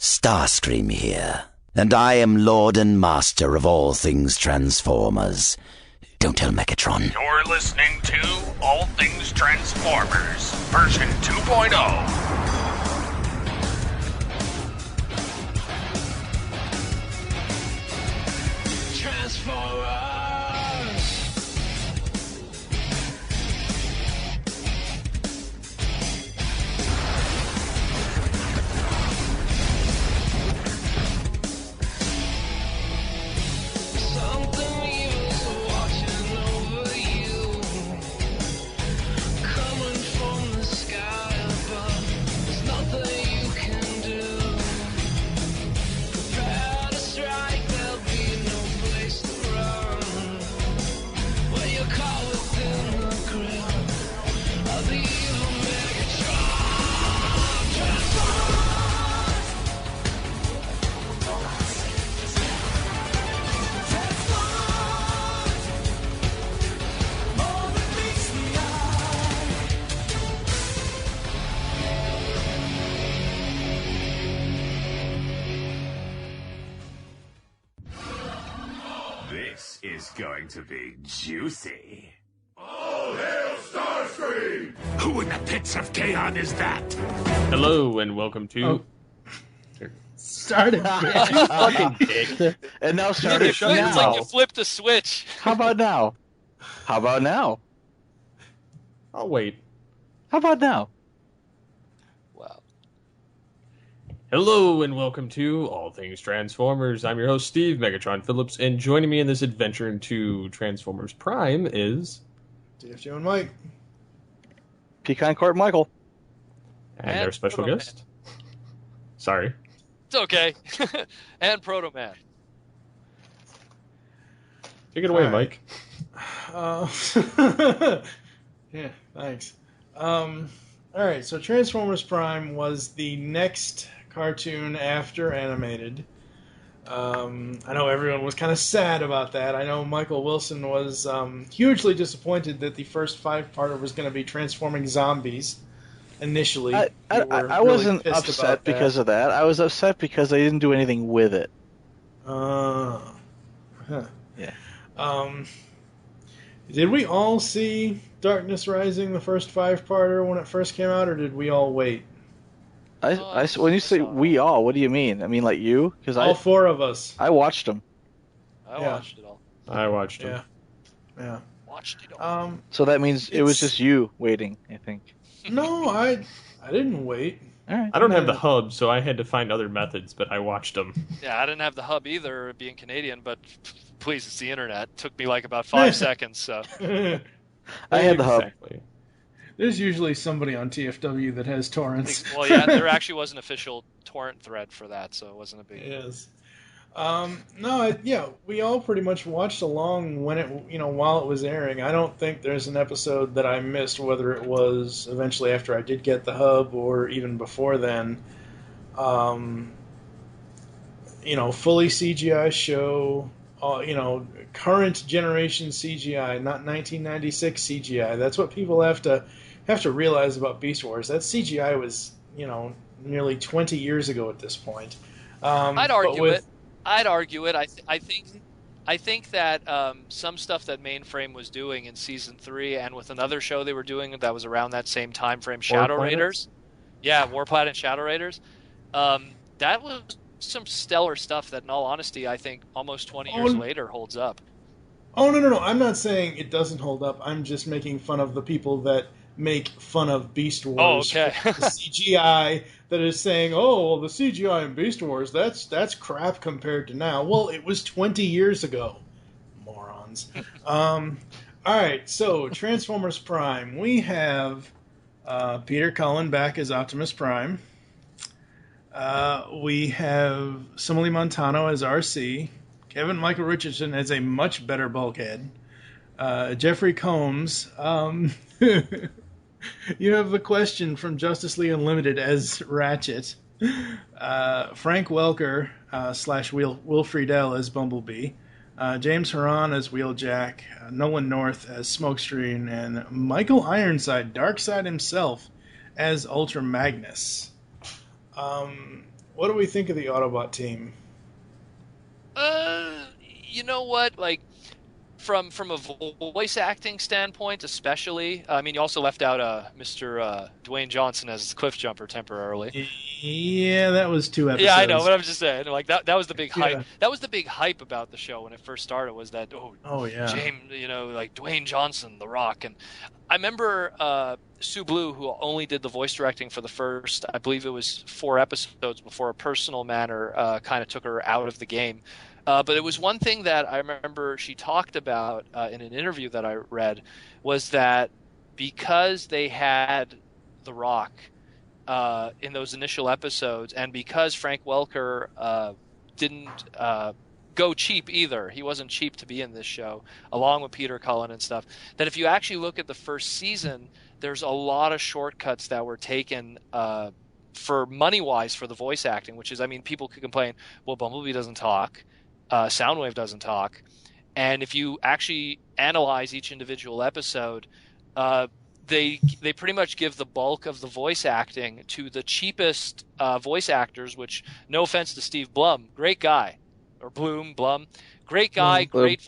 Starscream here, and I am Lord and Master of all things Transformers. Don't tell Megatron. You're listening to All Things Transformers, version 2.0. This is going to be juicy. All hail Starscream! Who in the pits of Kaon is that? Hello and welcome to... Started. You fucking dick. And now started It's like you flipped a switch. How about now? How about now? I'll wait. How about now? Wow. Hello and welcome to All Things Transformers. I'm your host, Steve Megatron Phillips, and joining me in this adventure into Transformers Prime is... DFJ and Mike. Pecan Court Michael. And And our special Proto guest. Sorry. It's okay. And Proto Man. Take it away, All right. Mike. Yeah, thanks. Alright, so Transformers Prime was the next cartoon after animated. I know everyone was kind of sad about that. I know Michael Wilson was hugely disappointed that the first five-parter was going to be transforming zombies initially. I really wasn't pissed upset about that. because of that. I was upset because they didn't do anything with it. Huh. Yeah. Did we all see Darkness Rising, the first five-parter, when it first came out, or did we all wait? When you say we all, what do you mean? I mean like you? Because All four of us. I watched them. I Yeah. watched it all. I watched him. Yeah. Yeah. Watched it all. So that means it was It's- just you waiting, I think. No, I didn't wait. All right. I don't have the hub, so I had to find other methods, but I watched them. Yeah, I didn't have the hub either, being Canadian, but please, it's the internet. It took me like about 5 seconds, so. I had the hub. Exactly. There's usually somebody on TFW that has torrents. Well, yeah, there actually was an official torrent thread for that, so it wasn't a big deal. Yes. We all pretty much watched along when it, while it was airing. I don't think there's an episode that I missed, whether it was eventually after I did get the hub or even before then. Fully CGI show, current generation CGI, not 1996 CGI. That's what people have to realize about Beast Wars. That CGI was, nearly 20 years ago at this point. I'd argue it. I think that some stuff that Mainframe was doing in season 3 and with another show they were doing that was around that same time frame, Shadow Raiders. Yeah, Warplanet and Shadow Raiders. That was some stellar stuff that, in all honesty, I think almost 20 years later holds up. Oh, no. I'm not saying it doesn't hold up. I'm just making fun of the people that make fun of Beast Wars. Oh, okay. For the CGI that is saying, oh, well, the CGI in Beast Wars, that's crap compared to now. Well, it was 20 years ago. Morons. All right, so Transformers Prime. We have Peter Cullen back as Optimus Prime. We have Simile Montano as RC. Kevin Michael Richardson as a much better Bulkhead. Jeffrey Combs. You have the Question from Justice League Unlimited as Ratchet. Frank Welker / Will Friedle as Bumblebee. James Horan as Wheeljack. Nolan North as Smokescreen. And Michael Ironside, Darkseid himself, as Ultra Magnus. What what do we think of the Autobot team? You know what? Like, from a voice acting standpoint, especially. I mean, you also left out Mr. Dwayne Johnson as Cliff Jumper temporarily. Yeah, that was 2 episodes. Yeah, I know, but I'm just saying, like that was the big hype. Yeah. That was the big hype about the show when it first started. Was that Oh yeah, James, like Dwayne Johnson, The Rock, and I remember Sue Blue, who only did the voice directing for the first, I believe it was 4 episodes before a personal matter kind of took her out of the game. But it was one thing that I remember she talked about in an interview that I read, was that because they had The Rock in those initial episodes, and because Frank Welker didn't go cheap either, he wasn't cheap to be in this show, along with Peter Cullen and stuff, that if you actually look at the first season, there's a lot of shortcuts that were taken for money-wise for the voice acting, which is, I mean, people could complain, well, Bumblebee doesn't talk, Soundwave doesn't talk, and if you actually analyze each individual episode, they pretty much give the bulk of the voice acting to the cheapest voice actors, which, no offense to Steve Blum, great guy, or Blum, great guy, great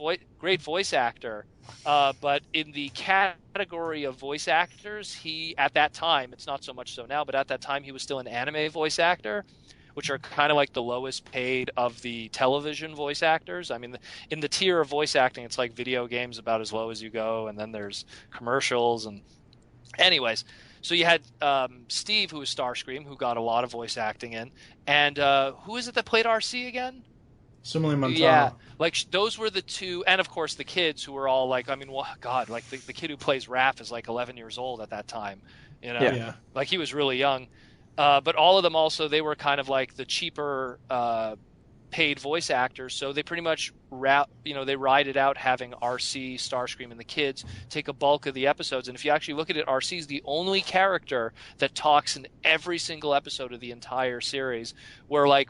voice actor, but in the category of voice actors, he, at that time, it's not so much so now, but at that time he was still an anime voice actor, which are kind of like the lowest paid of the television voice actors. I mean, in the tier of voice acting, it's like video games, about as low as you go, and then there's commercials. And anyways, so you had Steve, who was Starscream, who got a lot of voice acting in, and who is it that played RC again? Simile Montano. Yeah, like those were the two, and of course the kids who were all like, I mean, well, God, like the kid who plays Raph is like 11 years old at that time, Yeah. like he was really young. But all of them also, they were kind of like the cheaper paid voice actors, so they pretty much they ride it out having RC, Starscream, and the kids take a bulk of the episodes. And if you actually look at it, RC is the only character that talks in every single episode of the entire series, where like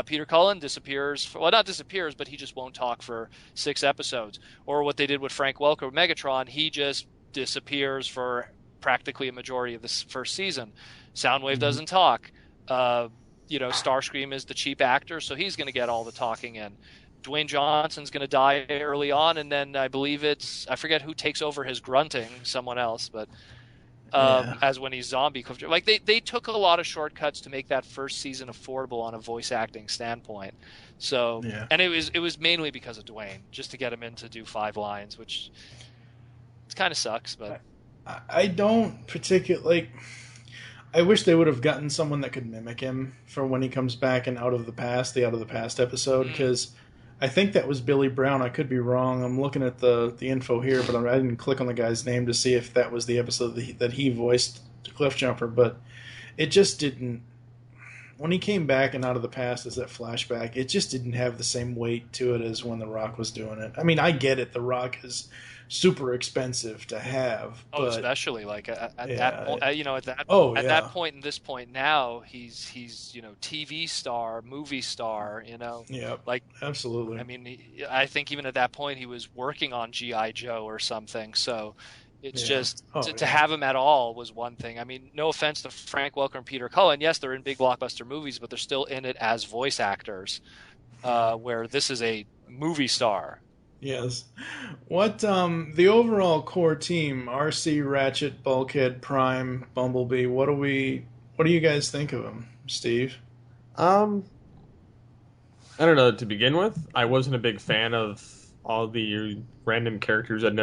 Peter Cullen disappears, well, not disappears, but he just won't talk for 6 episodes. Or what they did with Frank Welker with Megatron, he just disappears for practically a majority of this first season. Soundwave doesn't talk. Starscream is the cheap actor, so he's going to get all the talking in. Dwayne Johnson's going to die early on, and then I believe I forget who takes over his grunting, someone else, but as when he's zombie. Like they took a lot of shortcuts to make that first season affordable on a voice acting standpoint. So, and it was mainly because of Dwayne, just to get him in to do 5 lines, which it kind of sucks, but I don't particularly. I wish they would have gotten someone that could mimic him for when he comes back in the Out of the Past episode, because I think that was Billy Brown. I could be wrong. I'm looking at the info here, but I didn't click on the guy's name to see if that was the episode that he voiced Cliff Jumper, but it just didn't. When he came back in Out of the Past as that flashback, it just didn't have the same weight to it as when The Rock was doing it. I mean, I get it. The Rock is super expensive to have. Oh, but, especially like at that point, that point and this point now, he's TV star, movie star, Yeah, like absolutely. I mean, I think even at that point he was working on G.I. Joe or something. So it's just to have him at all was one thing. I mean, no offense to Frank Welker and Peter Cullen. Yes, they're in big blockbuster movies, but they're still in it as voice actors. Where this is a movie star. Yes. What the overall core team, RC, Ratchet, Bulkhead, Prime, Bumblebee, what do you guys think of them, Steve? I don't know, to begin with, I wasn't a big fan of all the random characters. At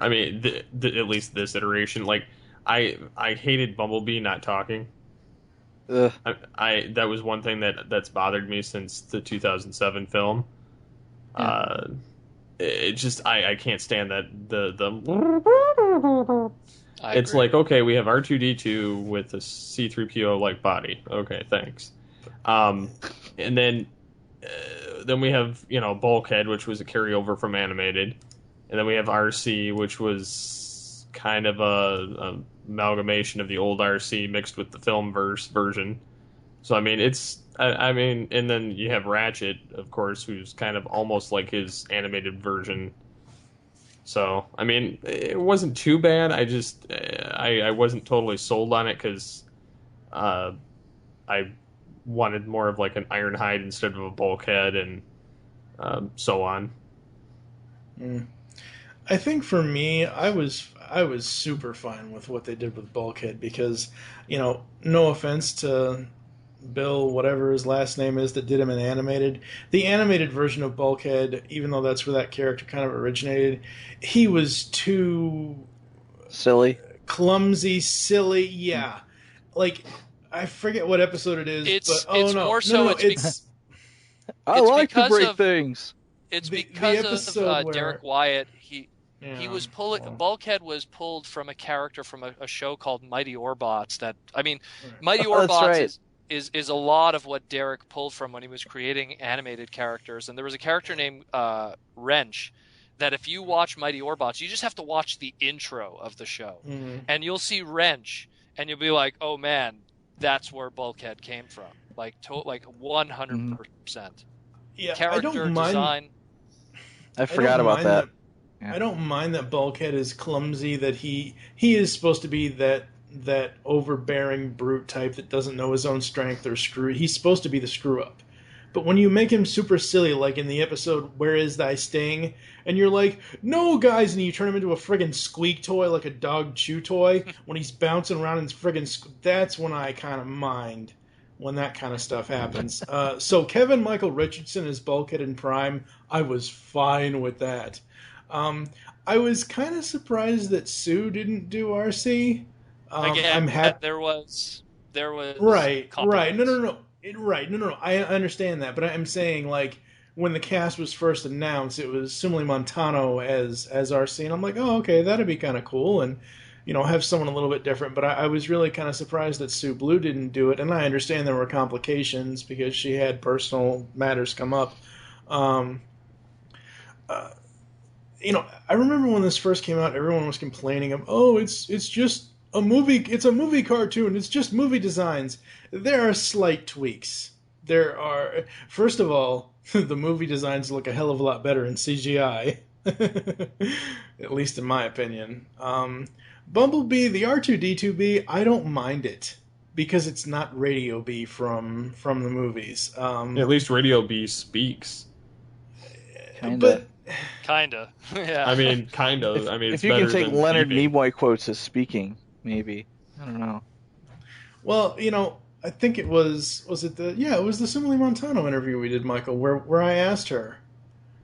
least this iteration, like I hated Bumblebee not talking. That was one thing that's bothered me since the 2007 film. It just I can't stand that it's agree. like, okay, we have R2D2 with a C3PO like body. Okay, thanks. And then we have Bulkhead, which was a carryover from animated, and then we have RC, which was kind of a amalgamation of the old RC mixed with the film version. So I mean, and then you have Ratchet, of course, who's kind of almost like his animated version. So, I mean, it wasn't too bad. I just, I wasn't totally sold on it because I wanted more of like an Ironhide instead of a Bulkhead, and so on. I think for me, I was super fine with what they did with Bulkhead because, no offense to Bill, whatever his last name is, that did him in animated. The animated version of Bulkhead, even though that's where that character kind of originated, he was too silly, clumsy, silly. Yeah, like I forget what episode it is, It's I like to break things. It's The because of episode where- Derek Wyatt. He Yeah, was pulling. Bulkhead was pulled from a character from a show called Mighty Orbots. Mighty Oh, that's Orbots right. is a lot of what Derek pulled from when he was creating animated characters. And there was a character named Wrench that if you watch Mighty Orbots, you just have to watch the intro of the show, and you'll see Wrench, and you'll be like, oh man, that's where Bulkhead came from. Like 100%. Yeah, Character I don't mind. design. I forgot about that. I don't mind that Bulkhead is clumsy. That he is supposed to be that overbearing brute type that doesn't know his own strength or screw. He's supposed to be the screw up. But when you make him super silly, like in the episode "Where Is Thy Sting," and you're like, "No, guys," and you turn him into a friggin' squeak toy, like a dog chew toy, when he's bouncing around and that's when I kind of mind when that kind of stuff happens. So Kevin Michael Richardson as Bulkhead in Prime, I was fine with that. I was kind of surprised that Sue didn't do RC. Again, I'm happy. there was Right. compliments. No. I understand that, but I'm saying like when the cast was first announced, it was Simile Montano as RC, and I'm like, oh, okay, that'd be kind of cool, and have someone a little bit different. But I was really kind of surprised that Sue Blue didn't do it, and I understand there were complications because she had personal matters come up. I remember when this first came out, everyone was complaining of, oh, it's just a movie. It's a movie cartoon. It's just movie designs. There are slight tweaks. There are, first of all, the movie designs look a hell of a lot better in CGI, at least in my opinion. Bumblebee, the R2-D2B, I don't mind it because it's not Radio B from the movies. At least Radio B speaks. But Kinda, yeah. I mean, kind of. I mean, if you can take Leonard Nimoy quotes as speaking, maybe. I don't know. Well, I think it was the Simile Montano interview we did, Michael, where I asked her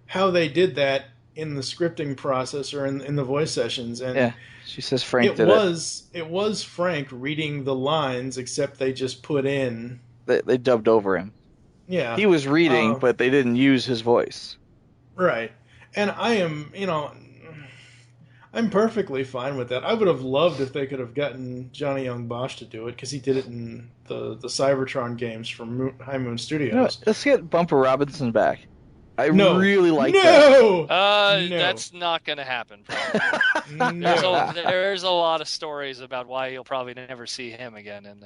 how they did that in the scripting process or in the voice sessions, and yeah, she says Frank did it. It was Frank reading the lines, except they just put in they dubbed over him. Yeah, he was reading, but they didn't use his voice. Right, and I am, I'm perfectly fine with that. I would have loved if they could have gotten Johnny Young Bosch to do it because he did it in the Cybertron games from High Moon Studios. Let's get Bumper Robinson back. I really like that. No! That's not going to happen. Probably. There's a lot of stories about why you'll probably never see him again in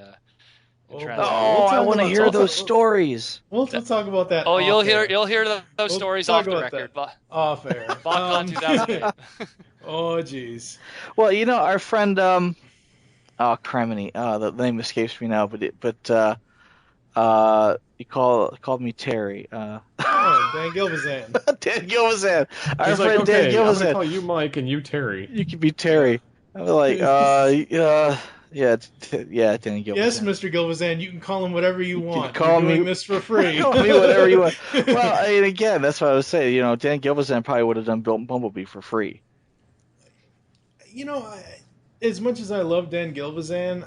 I want to hear those stories. We'll talk about that. Oh, you'll hear those stories off the record. Off air. BotCon 2008. Oh, jeez. Well, our friend, criminy. The name escapes me now, he called me Terry. Dan Gilvizan. Dan Gilvizan. Our He's friend like, okay, Dan Gilvizan. I'm gonna call you Mike and you Terry. You can be Terry. I was like, Dan Gilvizan. Yes, Mr. Gilvizan, you can call him whatever you want. Call me doing this for free. Call me whatever you want. Well, again, that's what I was saying. Dan Gilvizan probably would have done Bumblebee for free. As much as I love Dan Gilvizan,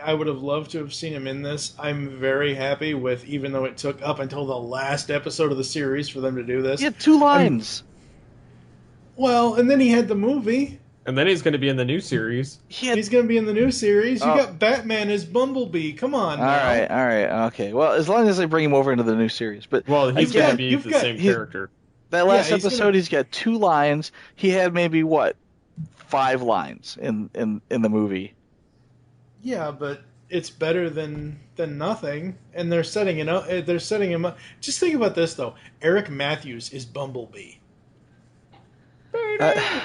I would have loved to have seen him in this. I'm very happy with, even though it took up until the last episode of the series for them to do this. He had 2 lines. And then he had the movie. And then he's going to be in the new series. He's going to be in the new series. You got Batman as Bumblebee. Come on now. All right, okay. Well, as long as they bring him over into the new series. But he's going to be the same character. That last episode, he's got 2 lines. He had maybe, 5 lines in the movie. Yeah, but it's better than nothing, and they're setting it up. They're setting him up. Just think about this, though. Eric Matthews is Bumblebee. All right.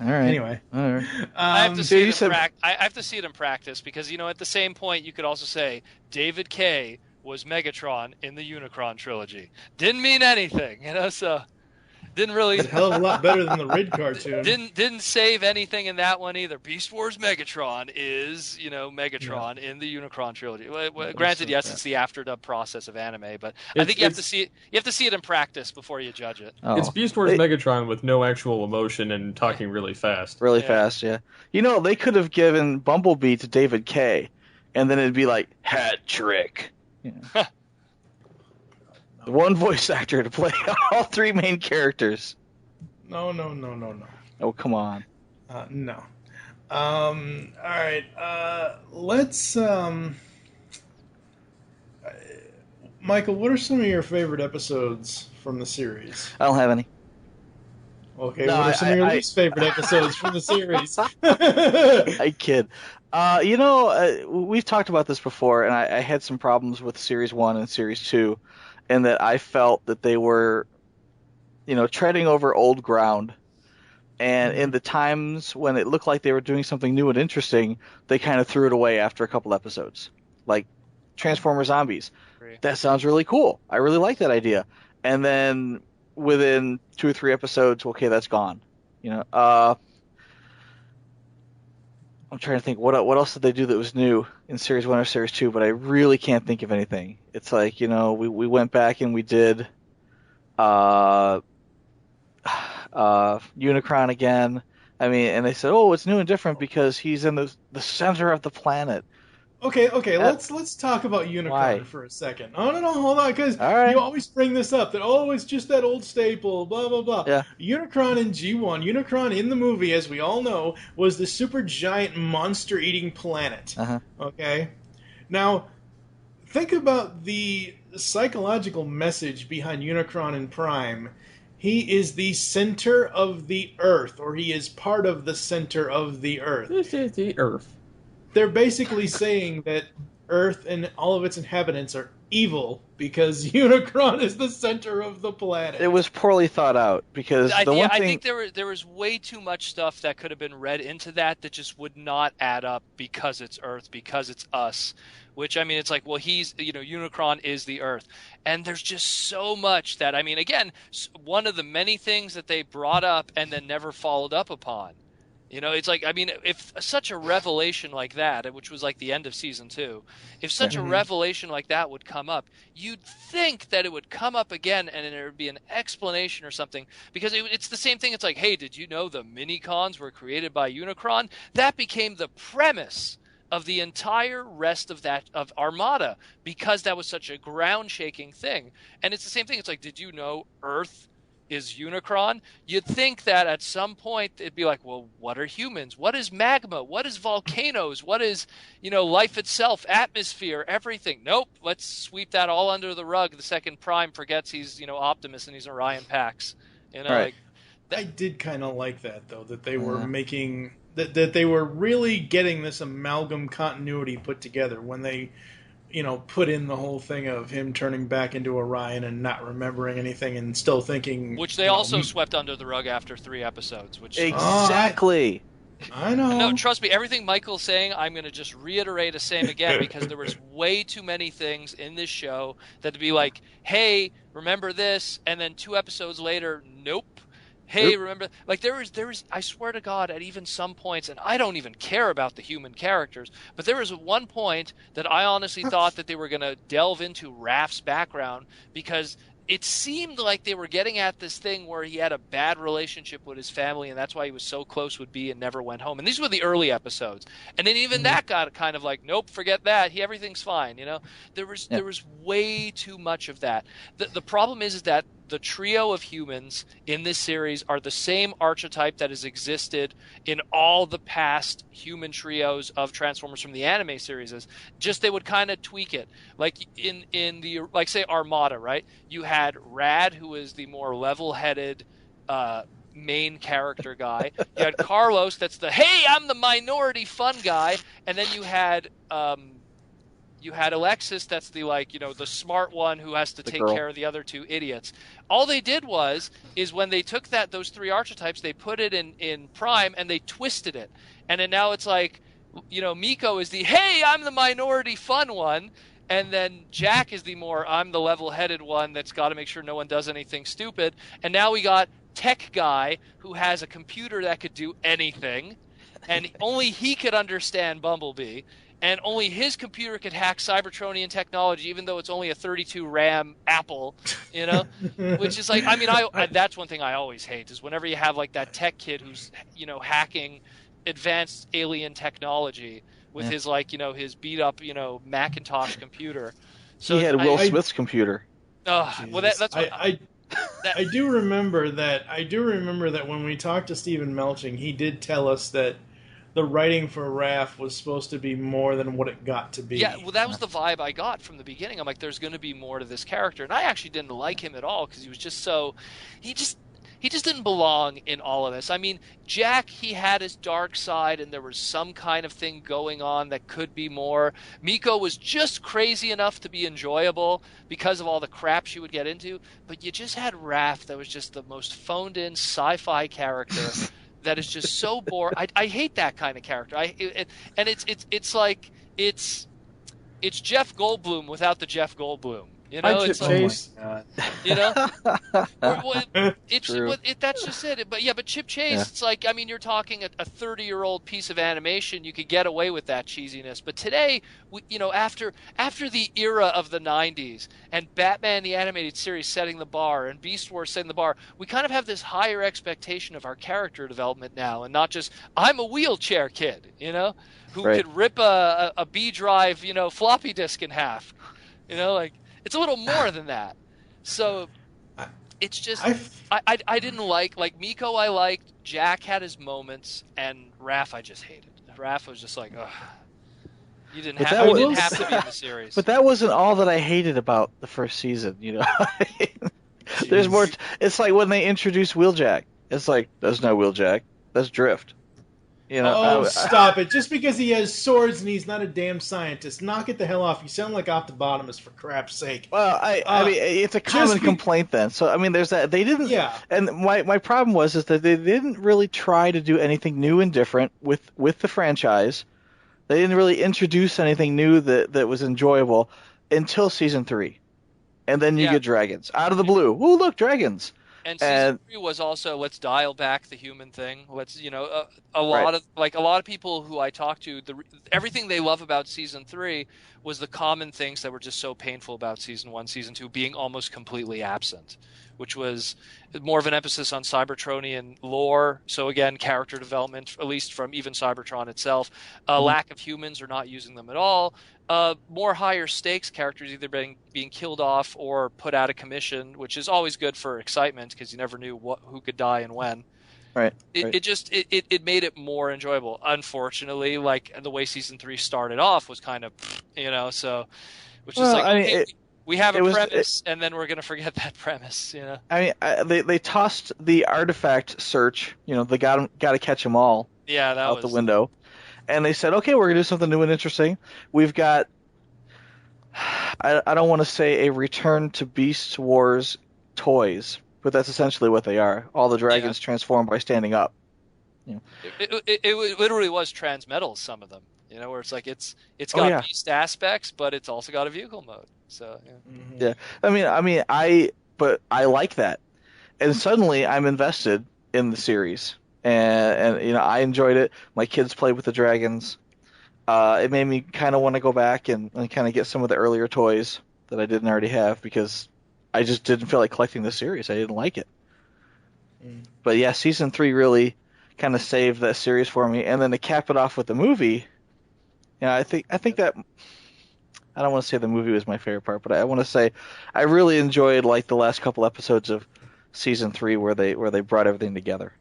Anyway, all right. I have to see it in practice because at the same point you could also say David Kaye was Megatron in the Unicron trilogy. Didn't mean anything, so didn't really It's a hell of a lot better than the Rid cartoon. didn't save anything in that one either. Beast Wars Megatron is, Megatron in the Unicron trilogy. Well, granted, yes, it's the afterdub process of anime, but I think you have to see it in practice before you judge it. Oh. It's Beast Wars Megatron with no actual emotion and talking really fast. Really fast, yeah. They could have given Bumblebee to David Kaye, and then it'd be like, hat trick. The one voice actor to play all three main characters. No. Oh, come on. No. All right. Let's. Michael, what are some of your favorite episodes from the series? I don't have any. Okay, what are some of your least favorite episodes from the series? I kid. We've talked about this before, and I had some problems with Series 1 and Series 2, in that I felt that they were, treading over old ground. And in the times when it looked like they were doing something new and interesting, they kind of threw it away after a couple episodes. Like Transformer Zombies. That sounds really cool. I really like that idea. And then within 2 or 3 episodes, okay, that's gone. I'm trying to think what else did they do that was new in Series 1 or Series 2, but I really can't think of anything. It's like, we went back and we did Unicron again. I mean, and they said, oh, it's new and different because he's in the center of the planet. Okay, let's talk about Unicron for a second. No, hold on, because right. You always bring this up, that, it's just that old staple, blah, blah, blah. Yeah. Unicron in G1, Unicron in the movie, as we all know, was the super giant monster-eating planet. Uh-huh. Okay? Now, think about the psychological message behind Unicron in Prime. He is the center of the Earth, or he is part of the center of the Earth. This is the Earth. They're basically saying that Earth and all of its inhabitants are evil because Unicron is the center of the planet. It was poorly thought out because I think there was way too much stuff that could have been read into that just would not add up because it's Earth, because it's us. Which, I mean, it's like, well, Unicron is the Earth. And there's just so much that, I mean, again, one of the many things that they brought up and then never followed up upon. It's like, I mean, if such a revelation like that, which was like the end of season 2, if such a revelation like that would come up, you'd think that it would come up again and there would be an explanation or something. Because it's the same thing. It's like, hey, did you know the mini-cons were created by Unicron? That became the premise of the entire rest of Armada, because that was such a ground-shaking thing. And it's the same thing. It's like, did you know Earth is Unicron? You'd think that at some point it'd be like, well, what are humans? What is magma? What is volcanoes? What is, life itself, atmosphere, everything? Nope. Let's sweep that all under the rug. The second Prime forgets he's, Optimus and he's Orion Pax. Right. I did kind of like that, though, that they were making that they were really getting this amalgam continuity put together when they put in the whole thing of him turning back into Orion and not remembering anything and still thinking... Which they also swept under the rug after 3 episodes. Exactly. I know. No, trust me, everything Michael's saying, I'm going to just reiterate the same again, because there was way too many things in this show that to be like, hey, remember this, and then 2 episodes later, nope. Hey, remember, like there was, I swear to God, at even some points, and I don't even care about the human characters, but there was one point that I honestly thought that they were going to delve into Raph's background, because it seemed like they were getting at this thing where he had a bad relationship with his family, and that's why he was so close with B and never went home. And these were the early episodes. And then even that got kind of like, nope, forget that. Everything's fine. There was way too much of that. The problem is that the trio of humans in this series are the same archetype that has existed in all the past human trios of Transformers from the anime series. Just they would kind of tweak it. Like in the, like say Armada, right? You had Rad, who was the more level-headed main character guy. You had Carlos, that's the, hey, I'm the minority fun guy. And then you had Alexis, that's the the smart one who has to take care of the other 2 idiots. All they did is when they took those 3 archetypes, they put it in Prime and they twisted it. And then now it's like, Miko is the, hey, I'm the minority fun one. And then Jack is I'm the level-headed one that's got to make sure no one does anything stupid. And now we got tech guy who has a computer that could do anything, and only he could understand Bumblebee, and only his computer could hack Cybertronian technology, even though it's only a 32 RAM Apple, which is like, I mean, that's one thing I always hate is whenever you have like that tech kid who's, hacking advanced alien technology with his his beat up, Macintosh computer. So he had Will Smith's computer. Well, that's what I do remember that. I do remember that when we talked to Stephen Melching, he did tell us that the writing for Raph was supposed to be more than what it got to be. Yeah, well, that was the vibe I got from the beginning. I'm like, there's going to be more to this character, and I actually didn't like him at all because he was just he just didn't belong in all of this. I mean, Jack, he had his dark side, and there was some kind of thing going on that could be more. Miko was just crazy enough to be enjoyable because of all the crap she would get into, but you just had Raph that was just the most phoned-in sci-fi character that is just so boring. I hate that kind of character. It's like it's Jeff Goldblum without the Jeff Goldblum. Chip Chase. That's just it. But Chip Chase, it's like, I mean, you're talking a 30-year-old piece of animation, you could get away with that cheesiness. But today, after the era of the 90s and Batman the Animated Series setting the bar and Beast Wars setting the bar, we kind of have this higher expectation of our character development now, and not just I'm a wheelchair kid, who could rip a B drive, floppy disk in half, It's a little more than that. So it's just I didn't like Miko I liked, Jack had his moments, and Raph I just hated. Raph was just like, ugh. You didn't have to be in the series. But that wasn't all that I hated about the first season, There's more. It's like when they introduced Wheeljack. It's like, that's not Wheeljack, that's Drift. Stop it. Just because he has swords and he's not a damn scientist. Knock it the hell off. You sound like Octobotamus, for crap's sake. Well, I mean, it's a common complaint then. So, I mean, there's that. They didn't... Yeah. And my problem is that they didn't really try to do anything new and different with the franchise. They didn't really introduce anything new that was enjoyable until Season 3. And then you get dragons. Out of the blue. Ooh, look, dragons. And season 3 was also, let's dial back the human thing. Let's, a lot of people who I talked to, everything they love about season 3 was the common things that were just so painful about season 1, season 2 being almost completely absent, which was more of an emphasis on Cybertronian lore. So again, character development, at least from even Cybertron itself, lack of humans or not using them at all. More higher stakes characters either being killed off or put out of commission, which is always good for excitement because you never knew who could die and when. Right. It made it more enjoyable. Unfortunately, like the way season 3 started off was kind of, which is we have a premise and then we're going to forget that premise, I mean, they tossed the artifact search, they got to catch them all. Yeah, that out the window. And they said, okay, we're going to do something new and interesting. We've got, I don't want to say a return to Beast Wars toys, but that's essentially what they are. All the dragons transform by standing up. It literally was Transmetals, some of them, where it's like it's got Beast aspects, but it's also got a vehicle mode. So yeah. I like that. And suddenly I'm invested in the series. And I enjoyed it. My kids played with the dragons. It made me kind of want to go back and kind of get some of the earlier toys that I didn't already have because I just didn't feel like collecting the series. I didn't like it. But yeah, season 3 really kind of saved that series for me. And then to cap it off with the movie, I think that I don't want to say the movie was my favorite part, but I want to say I really enjoyed like the last couple episodes of season 3 where they brought everything together.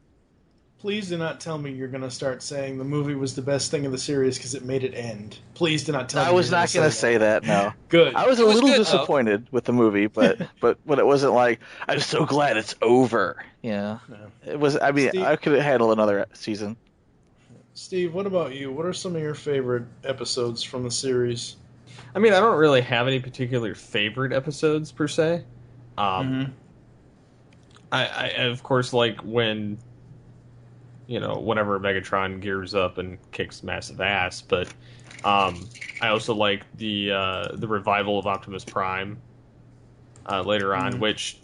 Please do not tell me you're going to start saying the movie was the best thing in the series because it made it end. Please do not tell me. I was not going to say that, no. Good. I was a little disappointed with the movie, but it wasn't like, I'm so glad it's over. Yeah. No. It was, I mean, Steve, I could have handled another season. Steve, what about you? What are some of your favorite episodes from the series? I mean, I don't really have any particular favorite episodes, per se. I of course, like when whenever Megatron gears up and kicks massive ass. But I also like the revival of Optimus Prime later on, which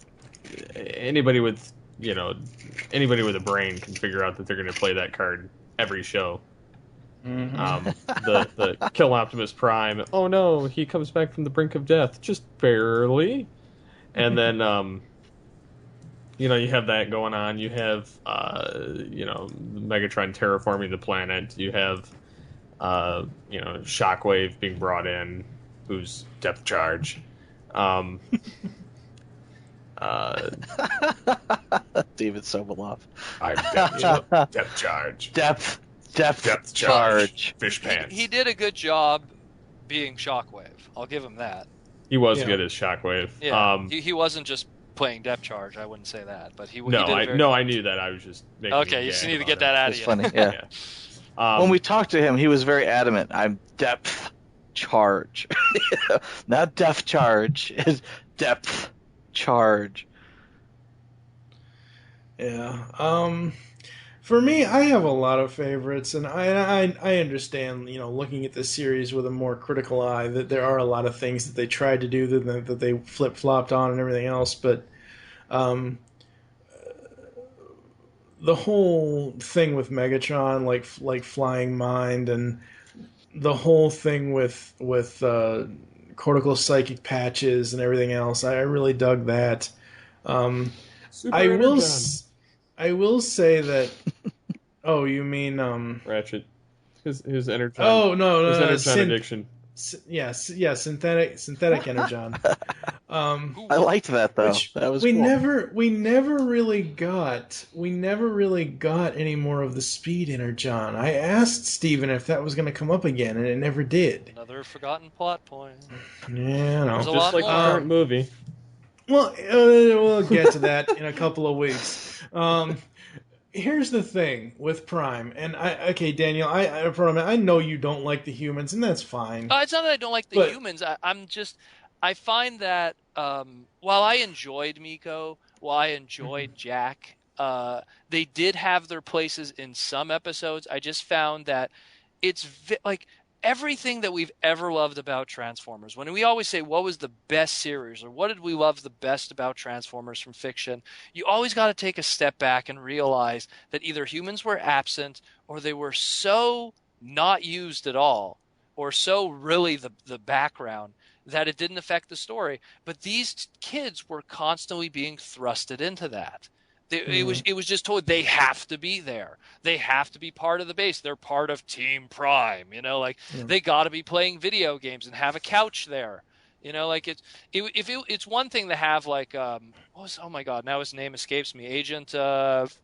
anybody with a brain can figure out that they're going to play that card every show. The kill Optimus Prime. Oh no, he comes back from the brink of death, just barely. And then you have that going on. You have Megatron terraforming the planet. You have Shockwave being brought in, who's depth charge. David Sobolov. I'm depth charge. Depth charge. Fish pants. He did a good job being Shockwave. I'll give him that. He was good as Shockwave. Yeah, he wasn't just playing depth charge. I wouldn't say that, but he. I knew that. I was just making okay. You just need to get that out of It's you. funny. Yeah. When we talked to him, he was very adamant. I'm depth charge, not depth charge. Is depth charge. Yeah. For me, I have a lot of favorites, and I understand, looking at this series with a more critical eye, that there are a lot of things that they tried to do that they flip-flopped on and everything else, but the whole thing with Megatron, like Flying Mind, and the whole thing with cortical psychic patches and everything else, I really dug that. I will say that. Oh, you mean Ratchet? His energon. Oh no, his energon addiction. Synthetic energon. I liked that though. That was we cool. we never really got any more of the speed energon. I asked Steven if that was going to come up again, and it never did. Another forgotten plot point. Yeah, no. Just like the current movie. Well, we'll get to that in a couple of weeks. Here's the thing with Prime, and Daniel, I know you don't like the humans, and that's fine. It's not that I don't like the humans. I find that while I enjoyed Miko, while I enjoyed Jack, they did have their places in some episodes. I just found that it's everything that we've ever loved about Transformers. When we always say, what was the best series, or what did we love the best about Transformers from fiction, you always got to take a step back and realize that either humans were absent, or they were so not used at all, or so really the background, that it didn't affect the story. But these kids were constantly being thrusted into that. It was just told they have to be there. They have to be part of the base. They're part of Team Prime. They got to be playing video games and have a couch there. It's one thing to have oh my god, now his name escapes me. Agent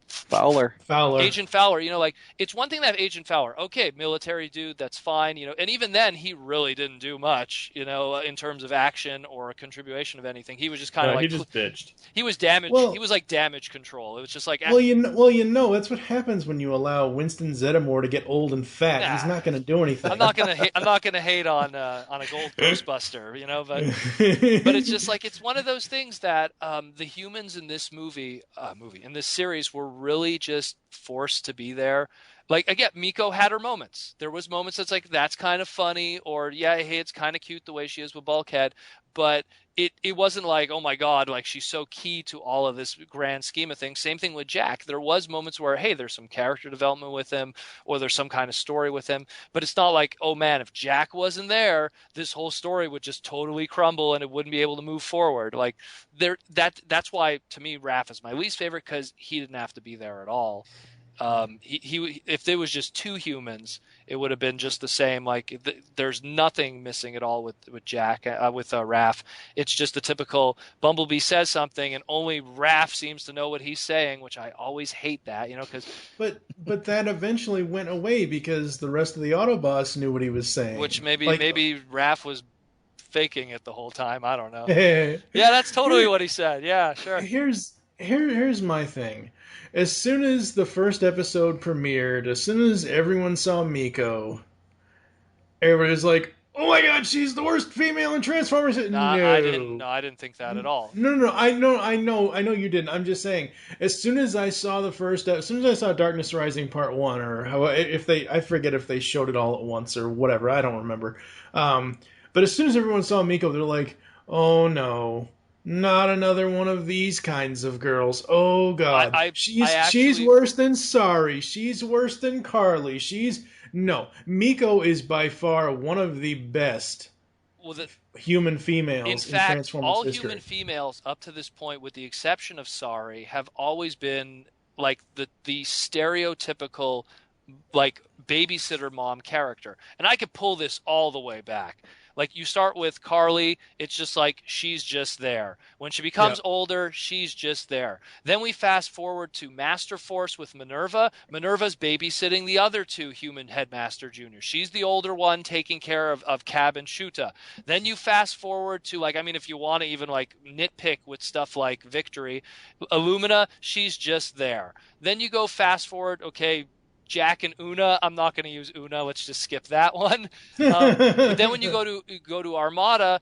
Fowler. Agent Fowler. It's one thing to have Agent Fowler. Okay, military dude, that's fine. And even then, he really didn't do much. In terms of action or a contribution of anything. He was just kind of he just bitched. He was damage. Well, he was like damage control. It was just like that's what happens when you allow Winston Zeddemore to get old and fat. Nah. He's not going to do anything. I'm not gonna hate on a gold Ghostbuster. But it's just it's one of those things that the humans in this in this series were really just forced to be there. Again, Miko had her moments. There was moments that's kind of funny, or hey, it's kind of cute the way she is with Bulkhead, but it wasn't oh my god, she's so key to all of this grand scheme of things. Same thing with Jack. There was moments where, hey, there's some character development with him, or there's some kind of story with him, but it's not oh man, if Jack wasn't there, this whole story would just totally crumble and it wouldn't be able to move forward. That's why, to me, Raph is my least favorite, because he didn't have to be there at all. If there was just two humans, it would have been just the same. There's nothing missing at all with Jack, with Raph. It's just the typical Bumblebee says something and only Raph seems to know what he's saying, which I always hate that, because. But that eventually went away because the rest of the Autobots knew what he was saying. Which maybe Raph was faking it the whole time. I don't know. Yeah, that's totally what he said. Yeah, sure. Here's my thing. As soon as the first episode premiered, as soon as everyone saw Miko, everybody was like, oh my god, she's the worst female in Transformers. No, No, I didn't think that at all. no. I know you didn't. I'm just saying. As soon as I saw as soon as I saw Darkness Rising Part 1, or how if they, I forget if they showed it all at once or whatever. I don't remember. But as soon as everyone saw Miko, they're like, oh no. Not another one of these kinds of girls. Oh god. She's worse than Sari. She's worse than Carly. No. Miko is by far one of the best human females in fact, Transformers all history. human females up to this point, with the exception of Sari, have always been like the stereotypical like babysitter mom character. And I could pull this all the way back. Like, you start with Carly, it's just like she's just there. When she becomes older, she's just there. Then we fast forward to Master Force with Minerva. Minerva's babysitting the other two human headmaster juniors. She's the older one taking care of Cab and Shuta. Then you fast forward to, like, I mean, if you want to even like nitpick with stuff like Victory, Illumina, she's just there. Then you go fast forward, okay, Jack and Una. I'm not going to use Una. Let's just skip that one. But then when you go to Armada,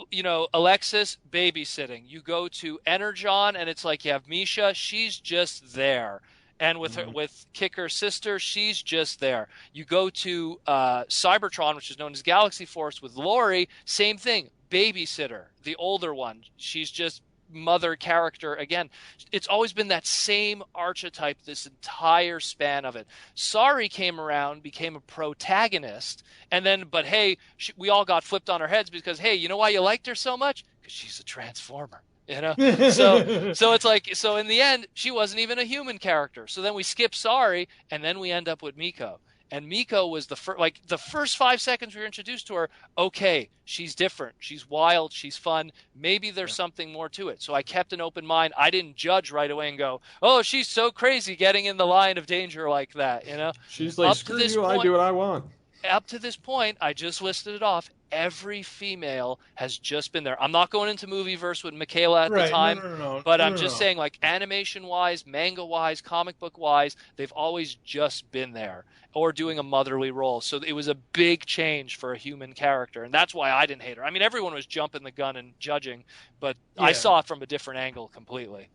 you know, Alexis babysitting. You go to Energon, and it's like you have Misha. She's just there. And with her, with Kicker's sister, she's just there. You go to Cybertron, which is known as Galaxy Force, with Lori. Same thing. Babysitter, the older one. She's just mother character again. It's always been that same archetype this entire span of it. Sari came around, became a protagonist, and then, but hey, we all got flipped on our heads because, hey, you know why you liked her so much? Because she's a Transformer. You know, so it's like, so in the end, she wasn't even a human character. So then we skip Sari, and then we end up with Miko. And Miko was the first 5 seconds we were introduced to her. Okay, she's different. She's wild. She's fun. Maybe there's something more to it. So I kept an open mind. I didn't judge right away and go, "Oh, she's so crazy getting in the line of danger like that." You know, she's like, "Screw you! I do what I want." Up to this point, I just listed it off. Every female has just been there. I'm not going into Movieverse with Michaela at the time, but I'm just saying, like, animation-wise, manga-wise, comic book-wise, they've always just been there or doing a motherly role. So it was a big change for a human character, and that's why I didn't hate her. I mean, everyone was jumping the gun and judging, but I saw it from a different angle completely.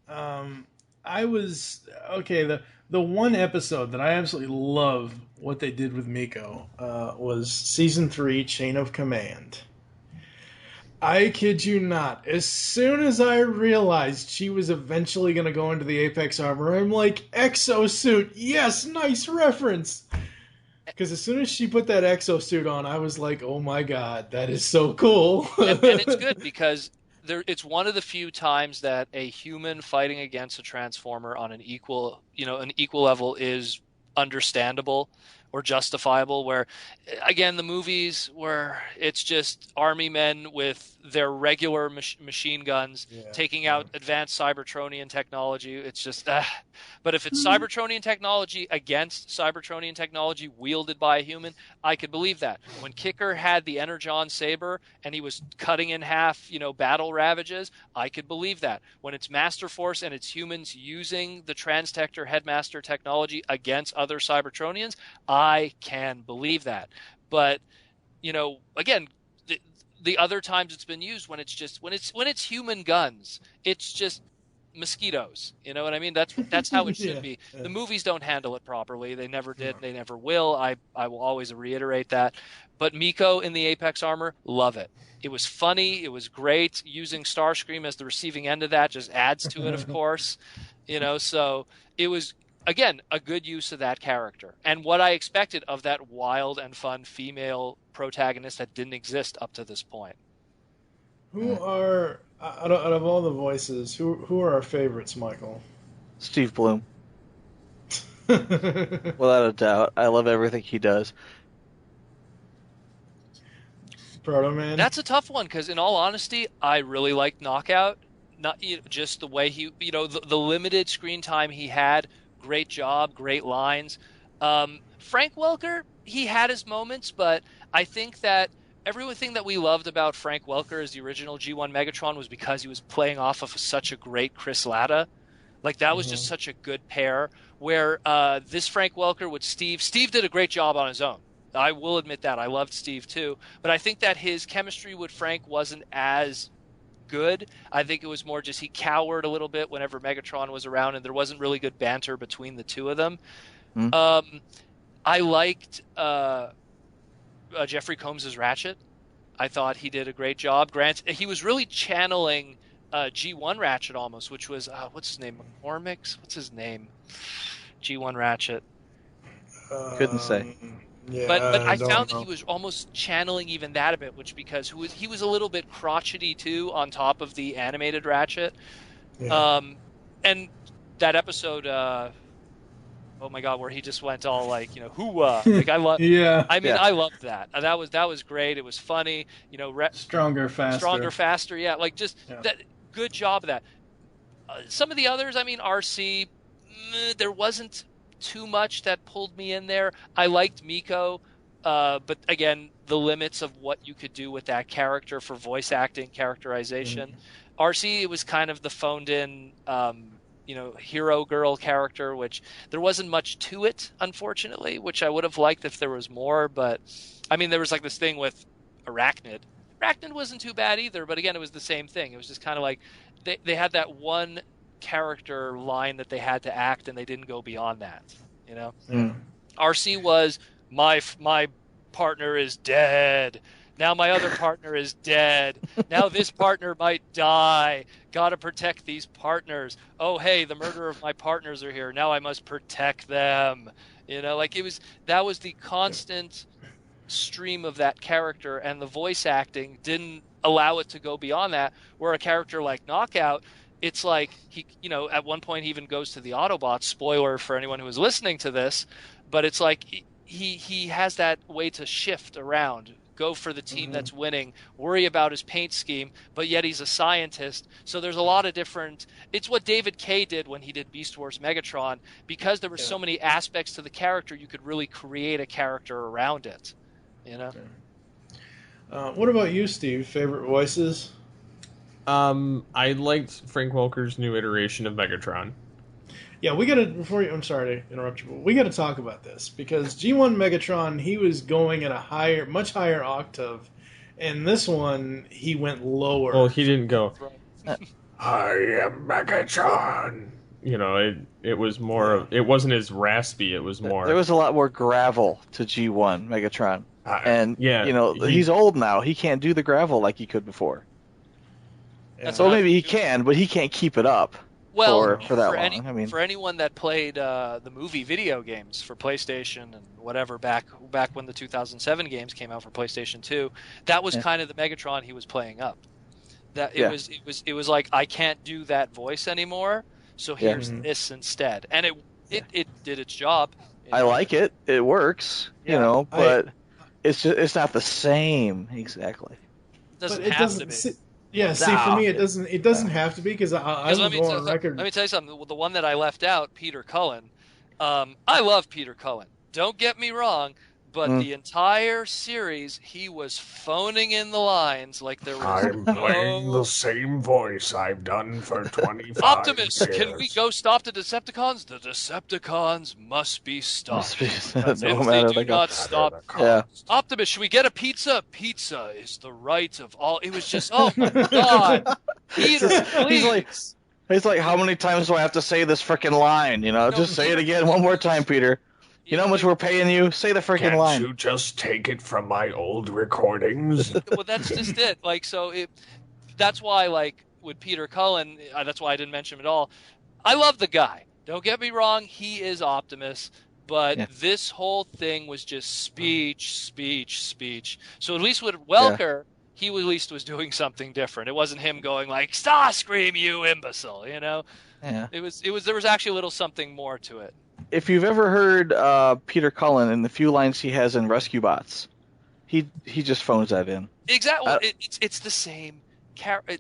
I was okay. The one episode that I absolutely love what they did with Miko was season 3, Chain of Command. I kid you not. As soon as I realized she was eventually going to go into the Apex armor, I'm like, exosuit. Yes, nice reference. Because as soon as she put that exosuit on, I was like, oh my god, that is so cool. And it's good because it's one of the few times that a human fighting against a Transformer on an equal level is understandable or justifiable, where, again, the movies where it's just army men with their regular machine guns taking out advanced Cybertronian technology. It's just, but if it's Cybertronian technology against Cybertronian technology wielded by a human, I could believe that. When Kicker had the Energon saber and he was cutting in half, battle ravages, I could believe that. When it's Master Force and it's humans using the Transtector Headmaster technology against other Cybertronians, I can believe that. But, again, the other times it's been used, when it's human guns, it's just mosquitoes. You know what I mean? That's how it should be. The movies don't handle it properly. They never did. They never will. I will always reiterate that. But Miko in the Apex armor, love it. It was funny. It was great. Using Starscream as the receiving end of that just adds to it, of course. So it was, again, a good use of that character and what I expected of that wild and fun female protagonist that didn't exist up to this point. Who are, out of all the voices, who are our favorites, Michael? Steve Bloom. Without a doubt. I love everything he does. Proto Man? That's a tough one because, in all honesty, I really liked Knockout. Not just the way he, the limited screen time he had. Great job, great lines. Frank Welker, he had his moments, but I think that everything that we loved about Frank Welker as the original G1 Megatron was because he was playing off of such a great Chris Latta. Like, that was just such a good pair. Where this Frank Welker with Steve did a great job on his own. I will admit that. I loved Steve too. But I think that his chemistry with Frank wasn't as good. I think it was more just he cowered a little bit whenever Megatron was around, and there wasn't really good banter between the two of them. I liked Jeffrey Combs' Ratchet. I thought he did a great job. Grant, he was really channeling G1 Ratchet almost, which was what's his name? McCormick's? What's his name? G1 Ratchet. Couldn't say. Yeah, But I don't found know. that he was almost channeling even that a bit, which because he was a little bit crotchety too on top of the animated Ratchet. Yeah. And that episode, oh my God, where he just went all like, hoo-ah. Like I love. Yeah. I mean, Yeah. I loved that. That was great. It was funny. Stronger, faster. Stronger, faster. Yeah, like just that. Good job of that. Some of the others, I mean, RC, there wasn't too much that pulled me in there. I liked Miko, but again, the limits of what you could do with that character for voice acting, characterization. RC, it was kind of the phoned-in, hero girl character, which there wasn't much to it, unfortunately, which I would have liked if there was more. But I mean, there was like this thing with Arachnid. Arachnid wasn't too bad either, but again, it was the same thing. It was just kind of like they had that one character line that they had to act, and they didn't go beyond that. RC was my partner is dead. Now my other partner is dead. Now this partner might die. Gotta protect these partners. Oh, hey, the murderer of my partners are here. Now I must protect them. That was the constant stream of that character, and the voice acting didn't allow it to go beyond that. Where a character like Knockout, it's like he, at one point he even goes to the Autobots. Spoiler for anyone who is listening to this, but it's like he has that way to shift around, go for the team that's winning, worry about his paint scheme, but yet he's a scientist. So there's a lot of different. It's what David Kay did when he did Beast Wars Megatron, because there were so many aspects to the character. You could really create a character around it. What about you, Steve? Favorite voices? I liked Frank Welker's new iteration of Megatron. Yeah, I'm sorry to interrupt you, but we gotta talk about this, because G1 Megatron, he was going at a much higher octave, and this one, he went lower. Well, he didn't go, I am Megatron. it was more, it wasn't as raspy, it was more. There was a lot more gravel to G1 Megatron. And, yeah, he's old now. He can't do the gravel like he could before. Yeah. So maybe he can, but he can't keep it up for that long. For anyone that played the movie video games for PlayStation and whatever back when the 2007 games came out for PlayStation 2, that was kind of the Megatron he was playing up. That it was like, I can't do that voice anymore, so here's this instead, and it did its job. I like it. It works, but it's not the same exactly. It doesn't have to be. For me, it doesn't have to be, because I will go on record. Let me tell you something. The one that I left out, Peter Cullen. I love Peter Cullen. Don't get me wrong, but the entire series, he was phoning in the lines like there was I'm playing the same voice I've done for 25 Optimus, years. can we go stop the Decepticons? The Decepticons must be stopped. If No they matter do not stop, Yeah. Optimus, should we get a pizza? Pizza is the right of all. It was just, oh my God, Peter, please. He's like, how many times do I have to say this freaking line? Just say it again one more time, Peter. You know how much we're paying you? Say the freaking line. Can't you just take it from my old recordings? Well, that's just it. That's why, with Peter Cullen, that's why I didn't mention him at all. I love the guy. Don't get me wrong. He is Optimus. But this whole thing was just speech. So at least with Welker, he at least was doing something different. It wasn't him going like, Starscream, you imbecile, Yeah. There was actually a little something more to it. If you've ever heard Peter Cullen and the few lines he has in Rescue Bots, he just phones that in. Exactly. It's the same character.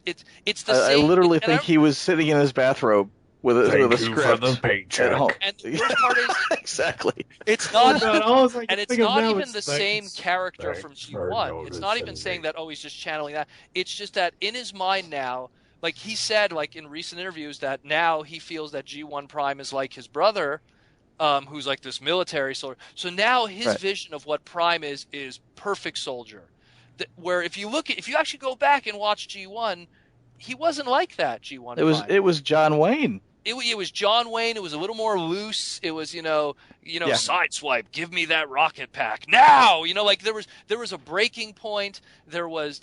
It's the I same. literally think he was sitting in his bathrobe with a Thank you script for the paycheck. at home. And the worst part is, Exactly. it's not, All I can and it's think of not now even is the thanks. same character from Thanks for G1. It's not even noticing saying me. that, he's just channeling that. It's just that in his mind now, like he said, in recent interviews, that now he feels that G1 Prime is like his brother. who's like this military soldier. So now his Right. vision of what Prime is perfect soldier. Where if you actually go back and watch G1, he wasn't like that. G1 Prime. It was John Wayne. It was John Wayne. It was a little more loose. It was Yeah. sideswipe. Give me that rocket pack now. Like there was a breaking point. There was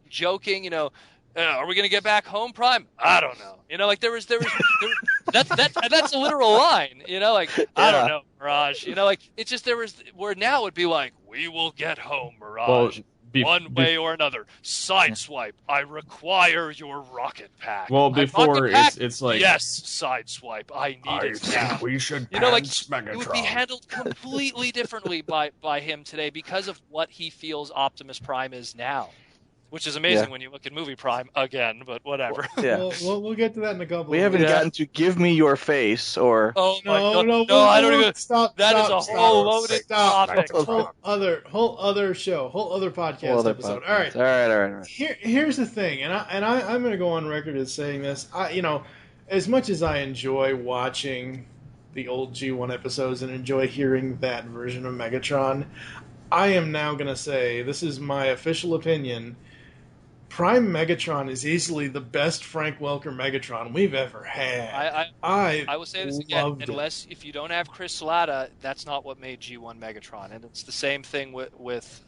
joking. Are we gonna get back home, Prime? I don't know. Like there was that's a literal line. Like I don't know, Mirage. Like it's just there was where now it'd be like we will get home, Mirage. One way or another. Sideswipe. I require your rocket pack. Well, My before rocket pack? it's like yes, sideswipe. I need it now. we should Like it would be handled completely differently by him today because of what he feels Optimus Prime is now, which is amazing when you look at Movie Prime again. But whatever. Yeah. We'll get to that in a couple. We haven't gotten to give me your face or. Oh my God. No, I don't even. Stop. That is stop, a whole loaded stop. topic. Whole other show, whole other podcast episode. All right. All right. Here's the thing, and I'm going to go on record as saying this. As much as I enjoy watching the old G1 episodes and enjoy hearing that version of Megatron, I am now going to say this is my official opinion. Prime Megatron is easily the best Frank Welker Megatron we've ever had. I will say this again, loved it. unless if you don't have Chris Latta, that's not what made G1 Megatron, and it's the same thing with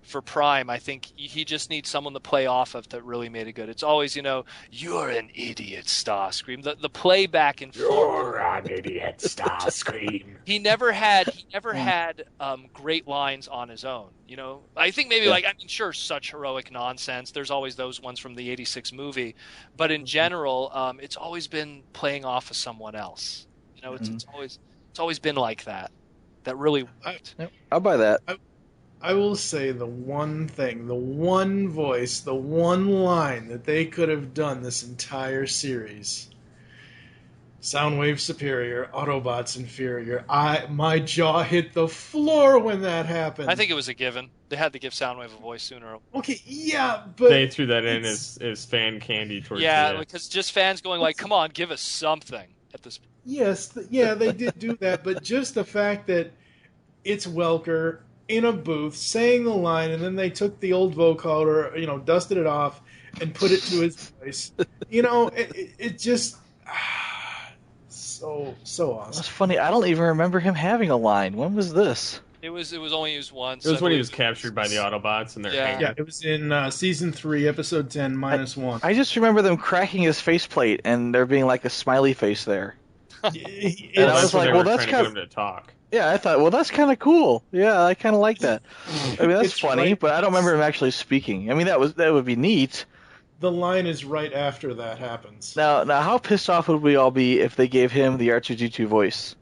for Prime. I think he just needs someone to play off of that really made it good. It's always you're an idiot, Starscream. The play back and forth. You're an idiot, Starscream. He never had great lines on his own. I think maybe sure, such heroic nonsense. There's always those ones from the '86 movie, but in general, it's always been playing off of someone else. It's always been like that. That really worked. I'll buy that. I will say the one thing, the one voice, the one line that they could have done this entire series. Soundwave superior, Autobots inferior. My jaw hit the floor when that happened. I think it was a given. They had to give Soundwave a voice sooner. Okay, yeah, but they threw that in as fan candy towards the end. Because just fans going like, "Come on, give us something." At this. Yes, they did do that, but just the fact that it's Welker in a booth saying the line, and then they took the old vocoder, dusted it off, and put it to his voice. It just so awesome. That's funny. I don't even remember him having a line. When was this? It was only used once. It was when he was captured by the Autobots and their hand. Yeah, it was in season 3, episode 10, -1. I just remember them cracking his faceplate and there being like a smiley face there. And I was like, well, that's kind of to talk. Yeah, I thought, well, that's kind of cool. Yeah, I kind of like that. I mean, that's It's funny, right. but I don't remember him actually speaking. I mean, that would be neat. The line is right after that happens. Now, how pissed off would we all be if they gave him the R2-D2 voice?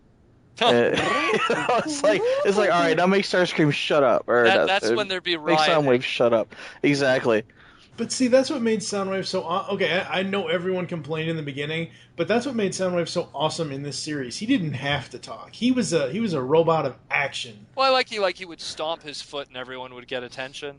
It's like, all right, now make Starscream shut up. Or that's when there'd be make rioting. Soundwave shut up. Exactly. But see, that's what made Soundwave so okay. I know everyone complained in the beginning, but that's what made Soundwave so awesome in this series. He didn't have to talk. He was a robot of action. Well, he would stomp his foot and everyone would get attention.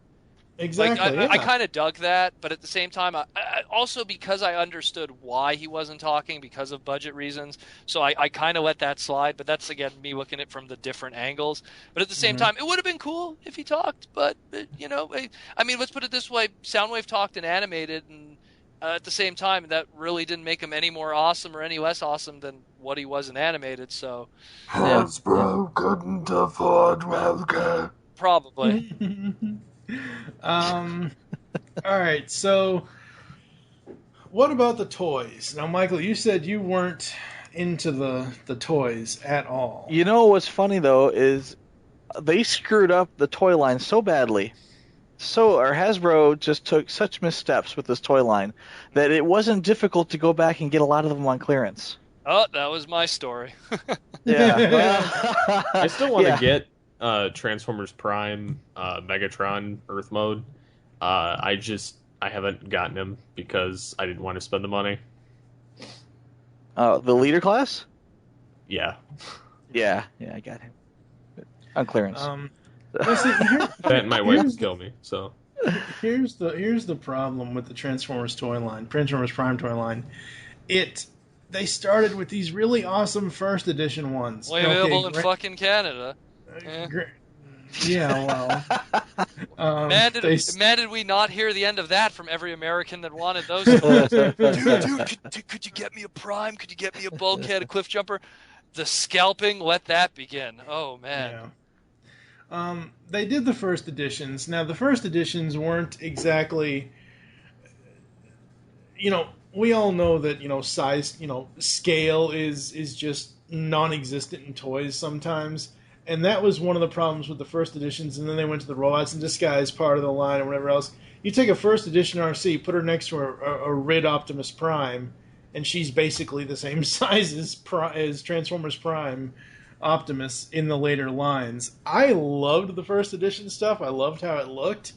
Exactly. I kind of dug that, but at the same time, I also because I understood why he wasn't talking because of budget reasons, so I kind of let that slide. But that's again me looking at it from the different angles. But at the same time, it would have been cool if he talked. But I mean, let's put it this way: Soundwave talked and animated, and at the same time, that really didn't make him any more awesome or any less awesome than what he was in animated. So Hasbro couldn't afford Welker. probably. All right, so what about the toys? Now, Michael, you said you weren't into the toys at all. You know what's funny though is they screwed up the toy line so badly. Hasbro just took such missteps with this toy line that it wasn't difficult to go back and get a lot of them on clearance. Oh, that was my story. Yeah. I still want to get Transformers Prime, Megatron, Earth Mode. I haven't gotten him because I didn't want to spend the money. The leader class? Yeah. Yeah, I got him. On clearance. That and my wife would kill me, so. Here's the problem with the Transformers toy line, Transformers Prime toy line. It they started with these really awesome first edition ones. Only available in fucking Canada. Yeah, well. Man, did we not hear the end of that from every American that wanted those toys? Dude, could you get me a Prime? Could you get me a Bulkhead, a Cliff Jumper? The scalping, let that begin. Oh, man. Yeah. They did the first editions. Now, the first editions weren't exactly... we all know that, size, scale is just non-existent in toys sometimes. And that was one of the problems with the first editions, and then they went to the Robots in Disguise part of the line or whatever else. You take a first edition RC, put her next to a Rid Optimus Prime, and she's basically the same size as Transformers Prime Optimus in the later lines. I loved the first edition stuff. I loved how it looked.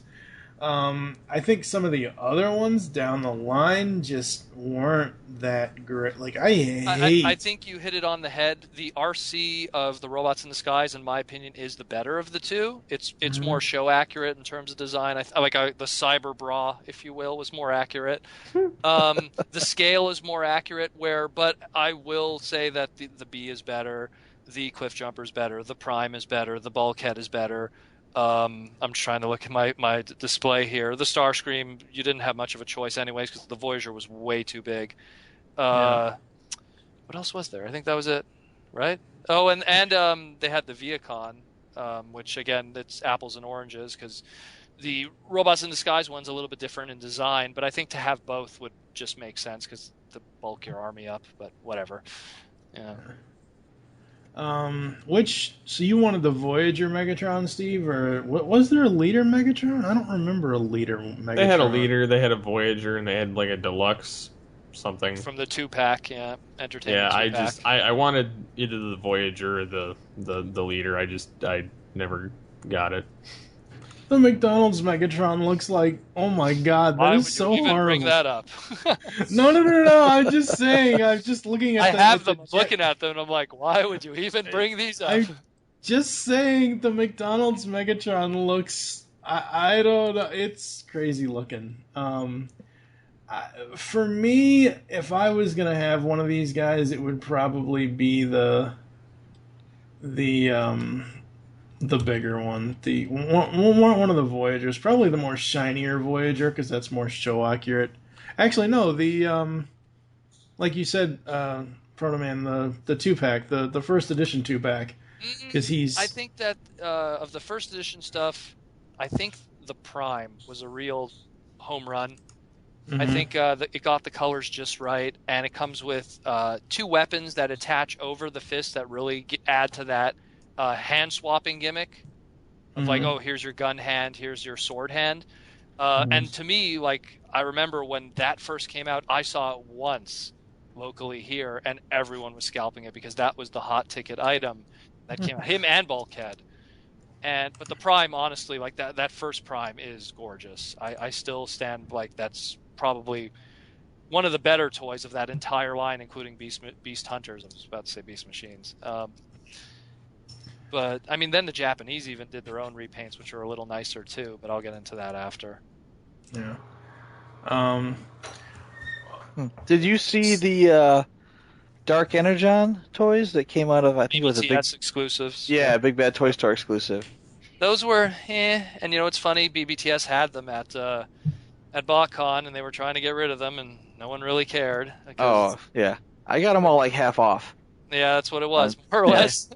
I think some of the other ones down the line just weren't that great. Like, I think you hit it on the head. The RC of the Robots in Disguise, in my opinion, is the better of the two. It's more show accurate in terms of design. The Cyber Bra, if you will, was more accurate. The scale is more accurate. But I will say that the B is better, the Cliff Jumper is better, the Prime is better, the Bulkhead is better. I'm trying to look at my display here. The Starscream, you didn't have much of a choice anyways because the Voyager was way too big. What else was there? I think that was it, right? Oh, and they had the Viacon, which again, it's apples and oranges because the Robots in Disguise one's a little bit different in design, but I think to have both would just make sense because to bulk your army up, but whatever. Yeah. So you wanted the Voyager Megatron, Steve, or was there a Leader Megatron? I don't remember a Leader Megatron. They had a Leader, they had a Voyager, and they had like a deluxe something from the 2-pack, entertainment. Yeah, 2-pack. I wanted either the Voyager or the Leader. I never got it. The McDonald's Megatron looks like, oh my god, that is so horrible. Why would you even bring that up? No, I'm just saying, I'm just looking at looking at them, and I'm like, why would you even bring these up? I'm just saying, the McDonald's Megatron looks, I don't know, it's crazy looking. For me, if I was going to have one of these guys, it would probably be the bigger one, one of the Voyagers, probably the more shinier Voyager, because that's more show accurate. Actually, no, like you said, Proto Man, the 2-pack, the first edition 2-pack, because he's. I think that of the first edition stuff, I think the Prime was a real home run. Mm-hmm. I think it got the colors just right, and it comes with 2 weapons that attach over the fist that really add to that. Hand swapping gimmick of like, oh, here's your gun hand, here's your sword hand. And to me, like, I remember when that first came out, I saw it once locally here, and everyone was scalping it because that was the hot ticket item that came out. Him and Bulkhead. But the Prime, honestly, like that first Prime is gorgeous. I still stand like that's probably one of the better toys of that entire line, including Beast Hunters. I was about to say Beast Machines. But, I mean, then the Japanese even did their own repaints, which are a little nicer, too. But I'll get into that after. Yeah. Did you see the Dark Energon toys that came out of, I think it was a big... exclusives. Yeah, Big Bad Toy Store exclusive. Those were, and you know what's funny? BBTS had them at BotCon, and they were trying to get rid of them, and no one really cared. Oh, yeah. I got them all like half off. Yeah, that's what it was, more or less.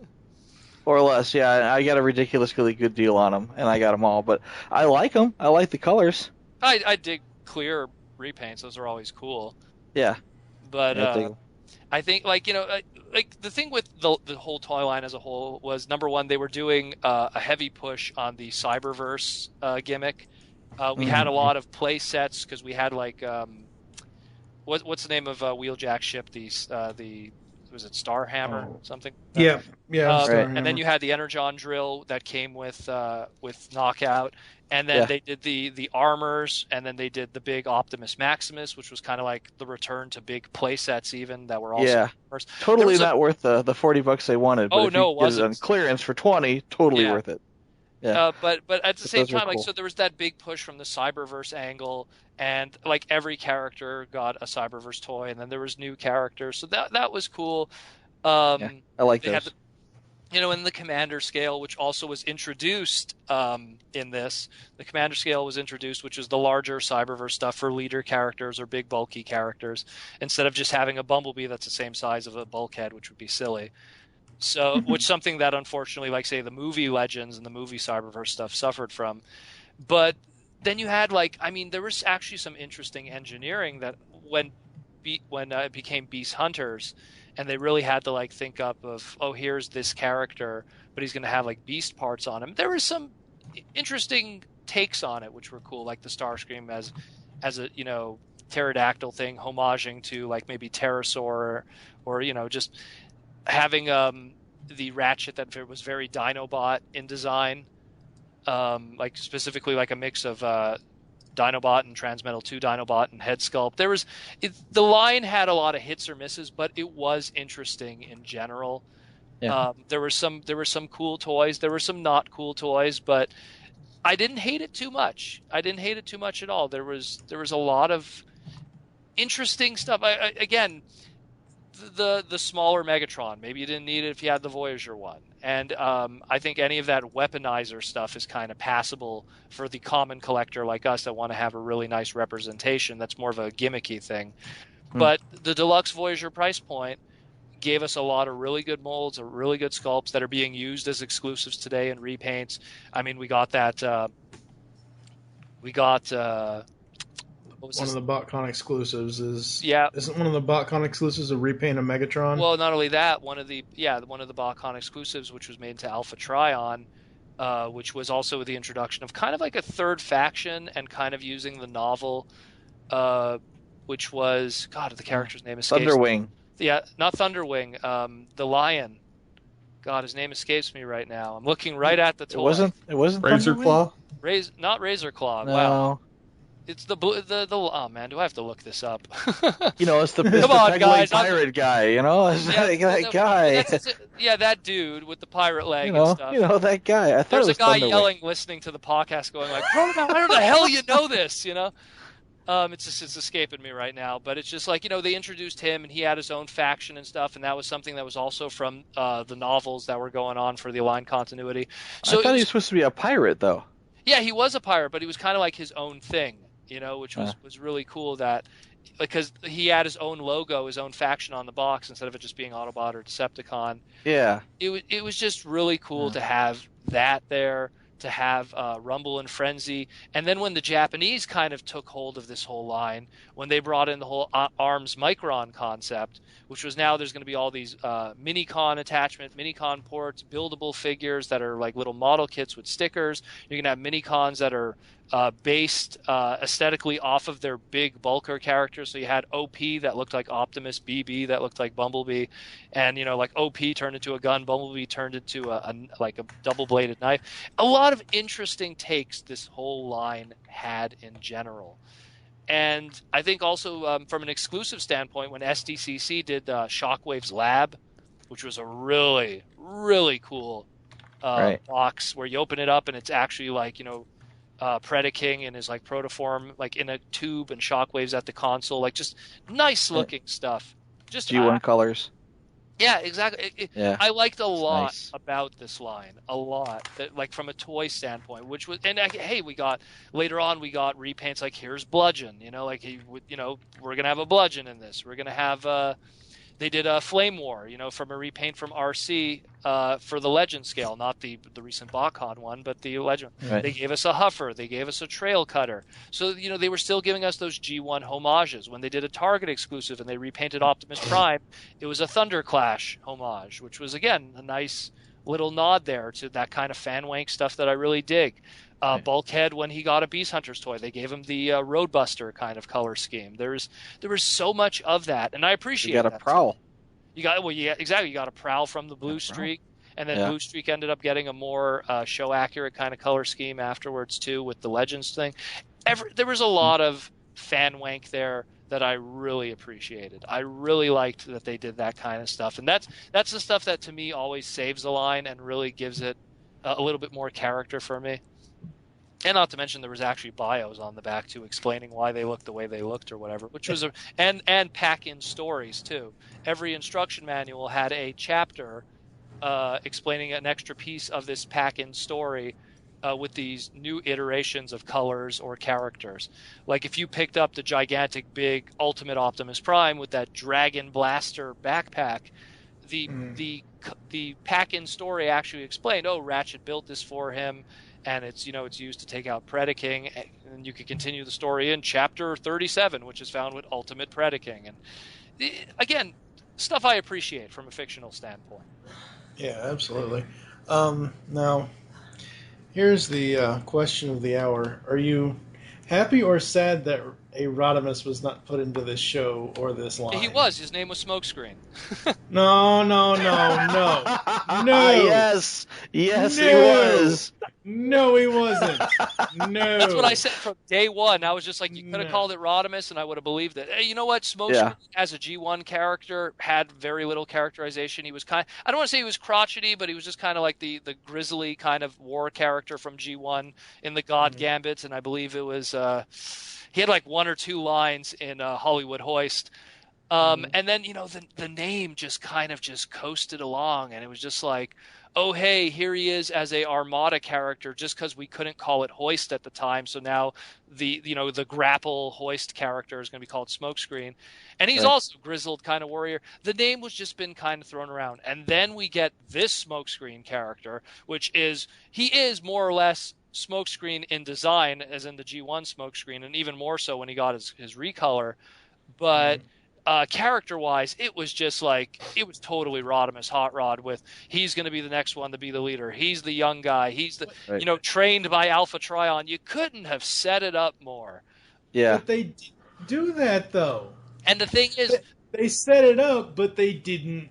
Or less, yeah. I got a ridiculously good deal on them, and I got them all. But I like them. I like the colors. I dig clear repaints. Those are always cool. Yeah. But I think, like the thing with the whole toy line as a whole was, number one, they were doing a heavy push on the Cyberverse gimmick. We had a lot of play sets because we had like what's the name of Wheeljack's ship? Was it Starhammer something? Yeah. And then you had the Energon drill that came with Knockout, and then they did the armors, and then they did the big Optimus Maximus, which was kind of like the return to big play sets even that were also totally not worth the $40 they wanted. But if you get it on clearance for $20, totally worth it. Yeah. But at the same those were time, like cool. so there was that big push from the Cyberverse angle, and like every character got a Cyberverse toy, and then there was new characters, so that was cool. Yeah, I like They had those. in the commander scale, which also was introduced in this. The commander scale was introduced, which is the larger Cyberverse stuff for leader characters or big bulky characters, instead of just having a Bumblebee that's the same size of a Bulkhead, which would be silly. So, which something that unfortunately, like say the movie Legends and the movie Cyberverse stuff suffered from. But then you had there was actually some interesting engineering that when it became Beast Hunters, and they really had to think up of, oh, here's this character, but he's going to have beast parts on him. There was some interesting takes on it, which were cool, like the Starscream as a pterodactyl thing, homaging to maybe pterosaur, or just having the Ratchet that was very Dinobot in design, specifically a mix of Dinobot and Transmetal 2 Dinobot and head sculpt. The line had a lot of hits or misses, but it was interesting in general. Yeah. There were some cool toys. There were some not cool toys, but I didn't hate it too much. I didn't hate it too much at all. There was a lot of interesting stuff. Again, the smaller Megatron, maybe you didn't need it if you had the Voyager one. And I think any of that weaponizer stuff is kind of passable for the common collector like us that want to have a really nice representation. That's more of a gimmicky thing. But the deluxe Voyager price point gave us a lot of really good molds, or really good sculpts that are being used as exclusives today in repaints. I mean, we got that. What was One this? of the BotCon exclusives is Yeah. Isn't one of the BotCon exclusives a repaint of Megatron? Well, not only that, one of the BotCon exclusives, which was made into Alpha Trion, which was also the introduction of kind of like a third faction, and kind of using the novel, which was, God, the character's name escapes me. Thunderwing. Yeah, not Thunderwing. The lion. God, his name escapes me right now. I'm looking right at the toy. It wasn't Razor Thunderwing? Claw? Not Razor Claw. No. Wow. It's the oh man, do I have to look this up? It's the Come on, Pegleg guys, pirate guy. That guy. That dude with the pirate leg and stuff. That guy. I thought There's it was a guy Thunderwing. yelling, listening to the podcast, going "How the hell you know this?" It's escaping me right now. But it's just they introduced him, and he had his own faction and stuff, and that was something that was also from the novels that were going on for the aligned continuity. So I thought he was supposed to be a pirate, though. Yeah, he was a pirate, but he was kind of like his own thing, which was really cool, that because he had his own logo, his own faction on the box, instead of it just being Autobot or Decepticon. Yeah. It was just really cool to have that there, to have Rumble and Frenzy. And then when the Japanese kind of took hold of this whole line, when they brought in the whole ARMS Micron concept, which was now there's going to be all these Minicon attachment, Minicon ports, buildable figures that are like little model kits with stickers. You're going to have Minicons that are based aesthetically off of their big bulker characters. So you had OP that looked like Optimus, BB that looked like Bumblebee, and OP turned into a gun, Bumblebee turned into a double-bladed knife. A lot of interesting takes this whole line had in general. And I think also from an exclusive standpoint, when SDCC did Shockwave's Lab, which was a really, really cool box where you open it up and it's actually Predaking in his protoform, in a tube, and Shockwave's at the console, just nice looking stuff. Just G1 colors. Yeah, exactly. I liked a lot about this line, a lot. That, from a toy standpoint, which was, and we got later on repaints here's Bludgeon, we're gonna have a Bludgeon in this. We're gonna have they did a Flame War, from a repaint from RC for the Legend scale, not the recent BotCon one, but the Legend. Right. They gave us a Huffer, they gave us a Trail Cutter. So, they were still giving us those G1 homages. When they did a Target exclusive and they repainted Optimus Prime, it was a Thunderclash homage, which was, again, a nice little nod there to that kind of fan-wank stuff that I really dig. Bulkhead, when he got a Beast Hunters toy, they gave him the Roadbuster kind of color scheme. There was so much of that, and I appreciate that. You got a Prowl. Exactly. You got a Prowl from the Blue Streak, and then Blue Streak ended up getting a more show accurate kind of color scheme afterwards too, with the Legends thing. There was a lot of fan wank there that I really appreciated. I really liked that they did that kind of stuff, and that's the stuff that to me always saves a line and really gives it a little bit more character for me. And not to mention there was actually bios on the back too, explaining why they looked the way they looked or whatever, which was and pack-in stories too. Every instruction manual had a chapter explaining an extra piece of this pack-in story with these new iterations of colors or characters. Like if you picked up the gigantic big Ultimate Optimus Prime with that Dragon Blaster backpack, the pack-in story actually explained, oh, Ratchet built this for him, and it's used to take out Predaking, and you could continue the story in Chapter 37, which is found with Ultimate Predaking. And again, stuff I appreciate from a fictional standpoint. Yeah, absolutely. Now, here's the question of the hour. Are you happy or sad that a Rodimus was not put into this show or this line? He was. His name was Smokescreen. No. Yes, No. he was. No, he wasn't. No. That's what I said from day one. I was just like, you could have called it Rodimus, and I would have believed it. Hey, you know what? Smokescreen as a G1 character had very little characterization. He was I don't want to say he was crotchety, but he was just kind of like the grizzly kind of war character from G1 in the God Gambits, and I believe it was he had like one or two lines in Hollywood Hoist. And then, the name just kind of just coasted along, and it was just like, oh, hey, here he is as a Armada character just because we couldn't call it Hoist at the time. So now the grapple Hoist character is going to be called Smokescreen. And he's also grizzled kind of warrior. The name was just been kind of thrown around. And then we get this Smokescreen character, which he is more or less Smokescreen in design, as in the G1 Smokescreen, and even more so when he got his recolor. But character-wise, it was just like, it was totally Rodimus Hot Rod with, he's going to be the next one to be the leader. He's the young guy. He's the, trained by Alpha Trion. You couldn't have set it up more. Yeah. But they do that, though. And the thing is, they set it up, but they didn't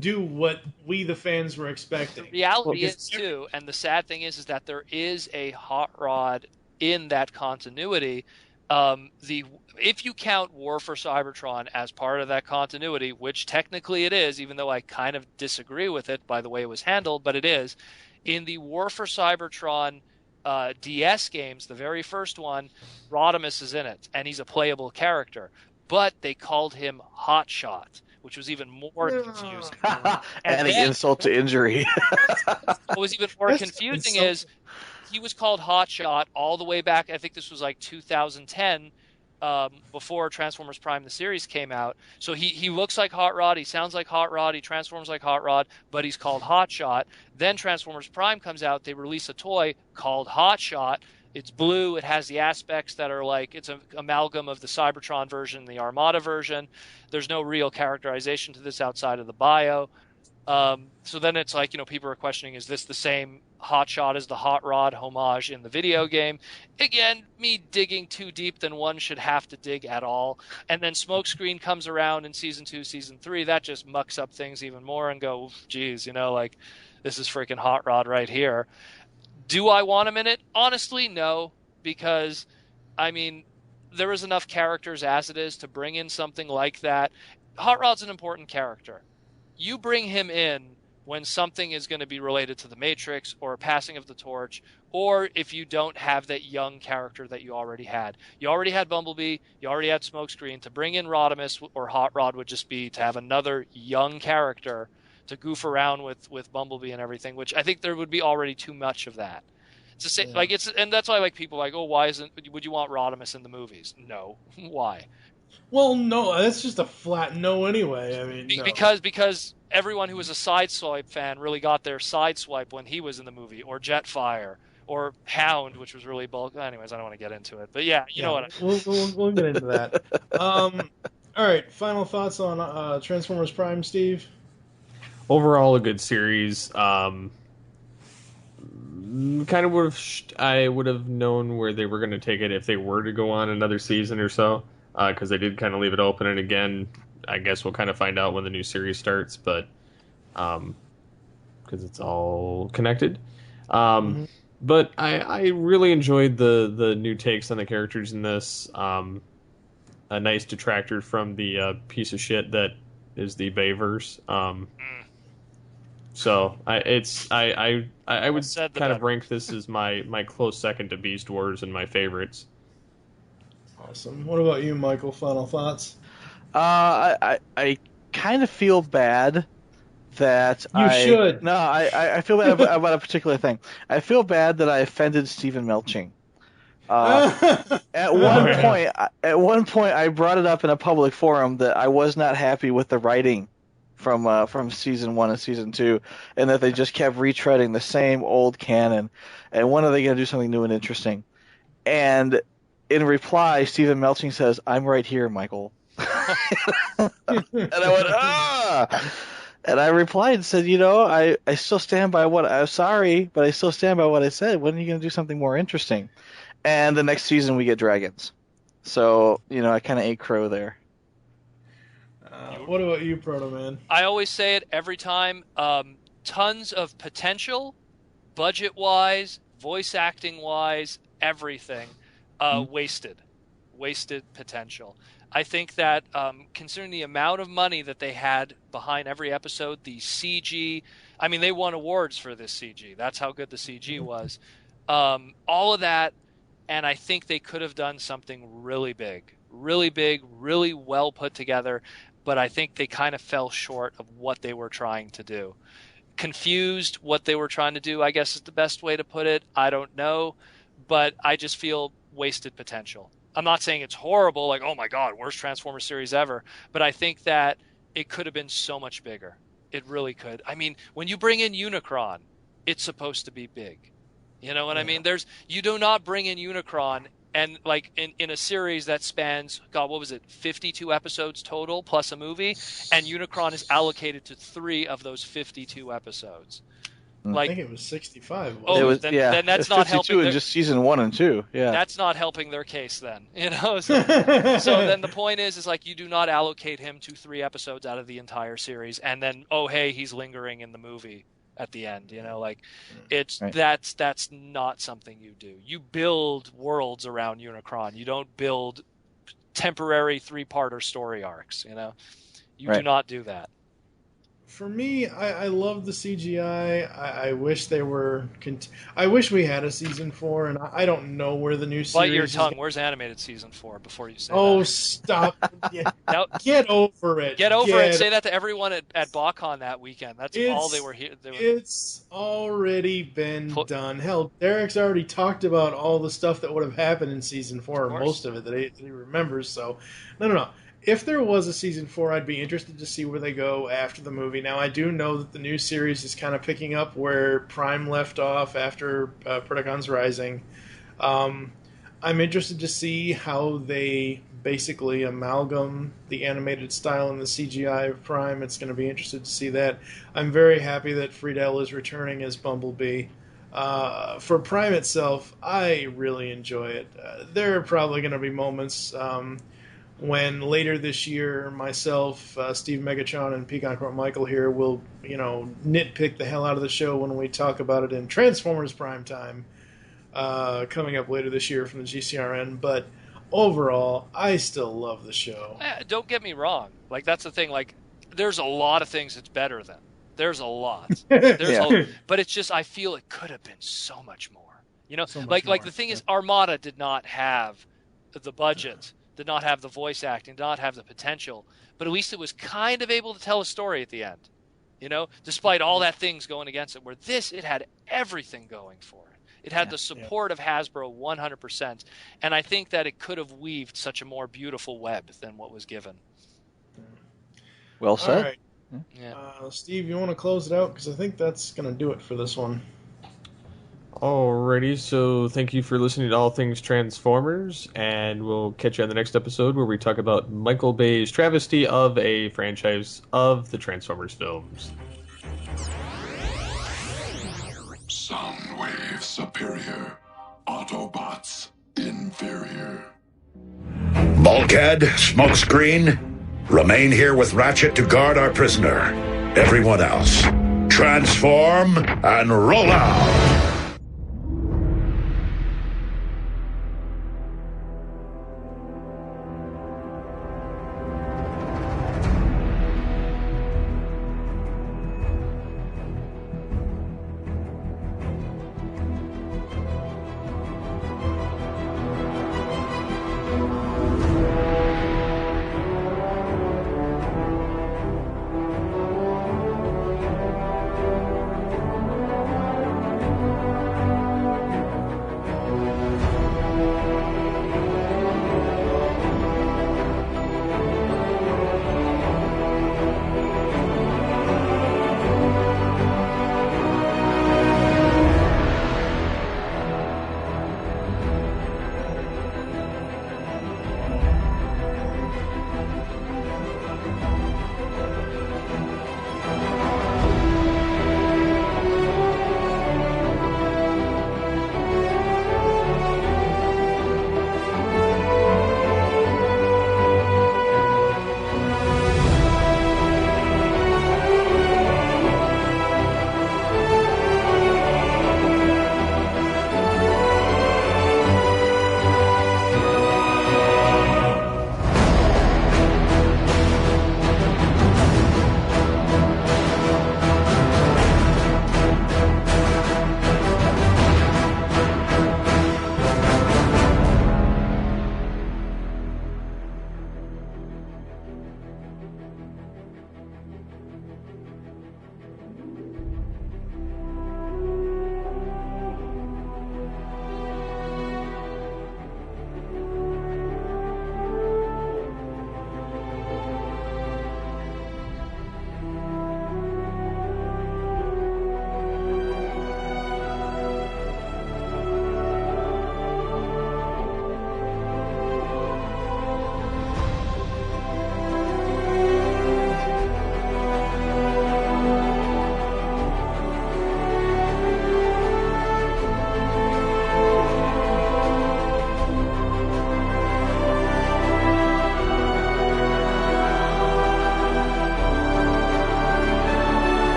do what we, the fans, were expecting. The reality is, too, and the sad thing is that there is a Hot Rod in that continuity. If you count War for Cybertron as part of that continuity, which technically it is, even though I kind of disagree with it by the way it was handled, but it is, in the War for Cybertron DS games, the very first one, Rodimus is in it, and he's a playable character. But they called him Hotshot, which was even more confusing. and the insult to injury. What was even more confusing is he was called Hotshot all the way back, I think this was like 2010, before Transformers Prime the series came out. So he looks like Hot Rod, he sounds like Hot Rod, he transforms like Hot Rod, but he's called Hotshot. Then Transformers Prime comes out, they release a toy called Hotshot. It's blue, it has the aspects that are like, it's an amalgam of the Cybertron version and the Armada version. There's no real characterization to this outside of the bio. So then it's like, people are questioning, is this the same Hotshot as the Hot Rod homage in the video game? Again, me digging too deep than one should have to dig at all. And then Smokescreen comes around in Season 2, Season 3. That just mucks up things even more and go, geez, this is freaking Hot Rod right here. Do I want him in it? Honestly, no, because, there is enough characters as it is to bring in something like that. Hot Rod's an important character. You bring him in when something is going to be related to the Matrix or a passing of the torch, or if you don't have that young character that you already had. You already had Bumblebee, you already had Smokescreen. To bring in Rodimus or Hot Rod would just be to have another young character to goof around with Bumblebee and everything, which I think there would be already too much of that. To say, and that's why people like, oh, would you want Rodimus in the movies? No. Why? Well, no, that's just a flat no anyway. No. Because everyone who was a Sideswipe fan really got their Sideswipe when he was in the movie, or Jetfire, or Hound, which was really bulk. Anyways, I don't want to get into it, but you know what? We'll get into that. All right, final thoughts on Transformers Prime, Steve? Overall, a good series. Kind of I would have known where they were going to take it if they were to go on another season or so, because they did kind of leave it open. And again, I guess we'll kind of find out when the new series starts, but because it's all connected. But I really enjoyed the new takes on the characters in this. A nice detractor from the piece of shit that is the Bayverse. So I would said the kind of better. rank this as my close second to Beast Wars and my favorites. Awesome. What about you, Michael? Final thoughts? I kind of feel bad that You should. No, I feel bad about a particular thing. I feel bad that I offended Stephen Melching. At one point, I brought it up in a public forum that I was not happy with the writing from season 1 and season 2, and that they just kept retreading the same old canon. And when are they going to do something new and interesting? And in reply, Stephen Melching says, "I'm right here, Michael." And I went, ah! And I replied and said, I still stand by what I'm sorry, but I still stand by what I said. When are you going to do something more interesting? And the next season we get dragons. So, I kind of ate crow there. What about you, Proto Man? I always say it every time. Tons of potential, budget-wise, voice acting-wise, everything. Wasted potential. I think that considering the amount of money that they had behind every episode, the CG, I mean, they won awards for this CG. That's how good the CG was. All of that, and I think they could have done something really big, really well put together, but I think they kind of fell short of what they were trying to do. Confused what they were trying to do, I guess is the best way to put it. I don't know, but I just feel wasted potential. I'm not saying it's horrible, like, oh my God, worst Transformers series ever, but I think that it could have been so much bigger. It really could. I mean, when you bring in Unicron, it's supposed to be big. You know what I mean? You do not bring in Unicron and like in a series that spans, God, what was it, 52 episodes total plus a movie, and Unicron is allocated to 3 of those 52 episodes. I think it was 65. Then that's not helping. In just season 1 and 2. Yeah, that's not helping their case. Then So then the point is like you do not allocate him to 3 episodes out of the entire series, and then hey, he's lingering in the movie at the end. It's right. That's not something you do. You build worlds around Unicron. You don't build temporary 3-parter story arcs. You do not do that. For me, I love the CGI. I wish they were. I wish we had a season 4, and I don't know where the new series. Bite your tongue. Where's animated season 4? Before you say that. Stop! Get over it. Get over it. Say that to everyone at BotCon that weekend. That's all they were here. It's already been done. Hell, Derek's already talked about all the stuff that would have happened in season 4, or most of it that he remembers. So, no. If there was a season 4, I'd be interested to see where they go after the movie. Now, I do know that the new series is kind of picking up where Prime left off after Predacons Rising. I'm interested to see how they basically amalgam the animated style and the CGI of Prime. It's going to be interesting to see that. I'm very happy that Friedel is returning as Bumblebee. For Prime itself, I really enjoy it. There are probably going to be moments when later this year, myself, Steve Megatron, and Peacock Michael here will, nitpick the hell out of the show when we talk about it in Transformers Prime Time, coming up later this year from the GCRN. But overall, I still love the show. Don't get me wrong. Like, that's the thing. Like, there's a lot of things it's better than. There's a lot. But it's just, I feel it could have been so much more. So much more. The thing is, Armada did not have the budget. Did not have the voice acting, did not have the potential, but at least it was kind of able to tell a story at the end, despite all that things going against it, where it had everything going for it. It had the support of Hasbro 100%, and I think that it could have weaved such a more beautiful web than what was given. Well said. All right. Steve, you want to close it out? Because I think that's going to do it for this one. Alrighty, so thank you for listening to All Things Transformers, and we'll catch you on the next episode where we talk about Michael Bay's travesty of a franchise of the Transformers films. Soundwave superior, Autobots inferior. Bulkhead, smokescreen, remain here with Ratchet to guard our prisoner. Everyone else, transform and roll out!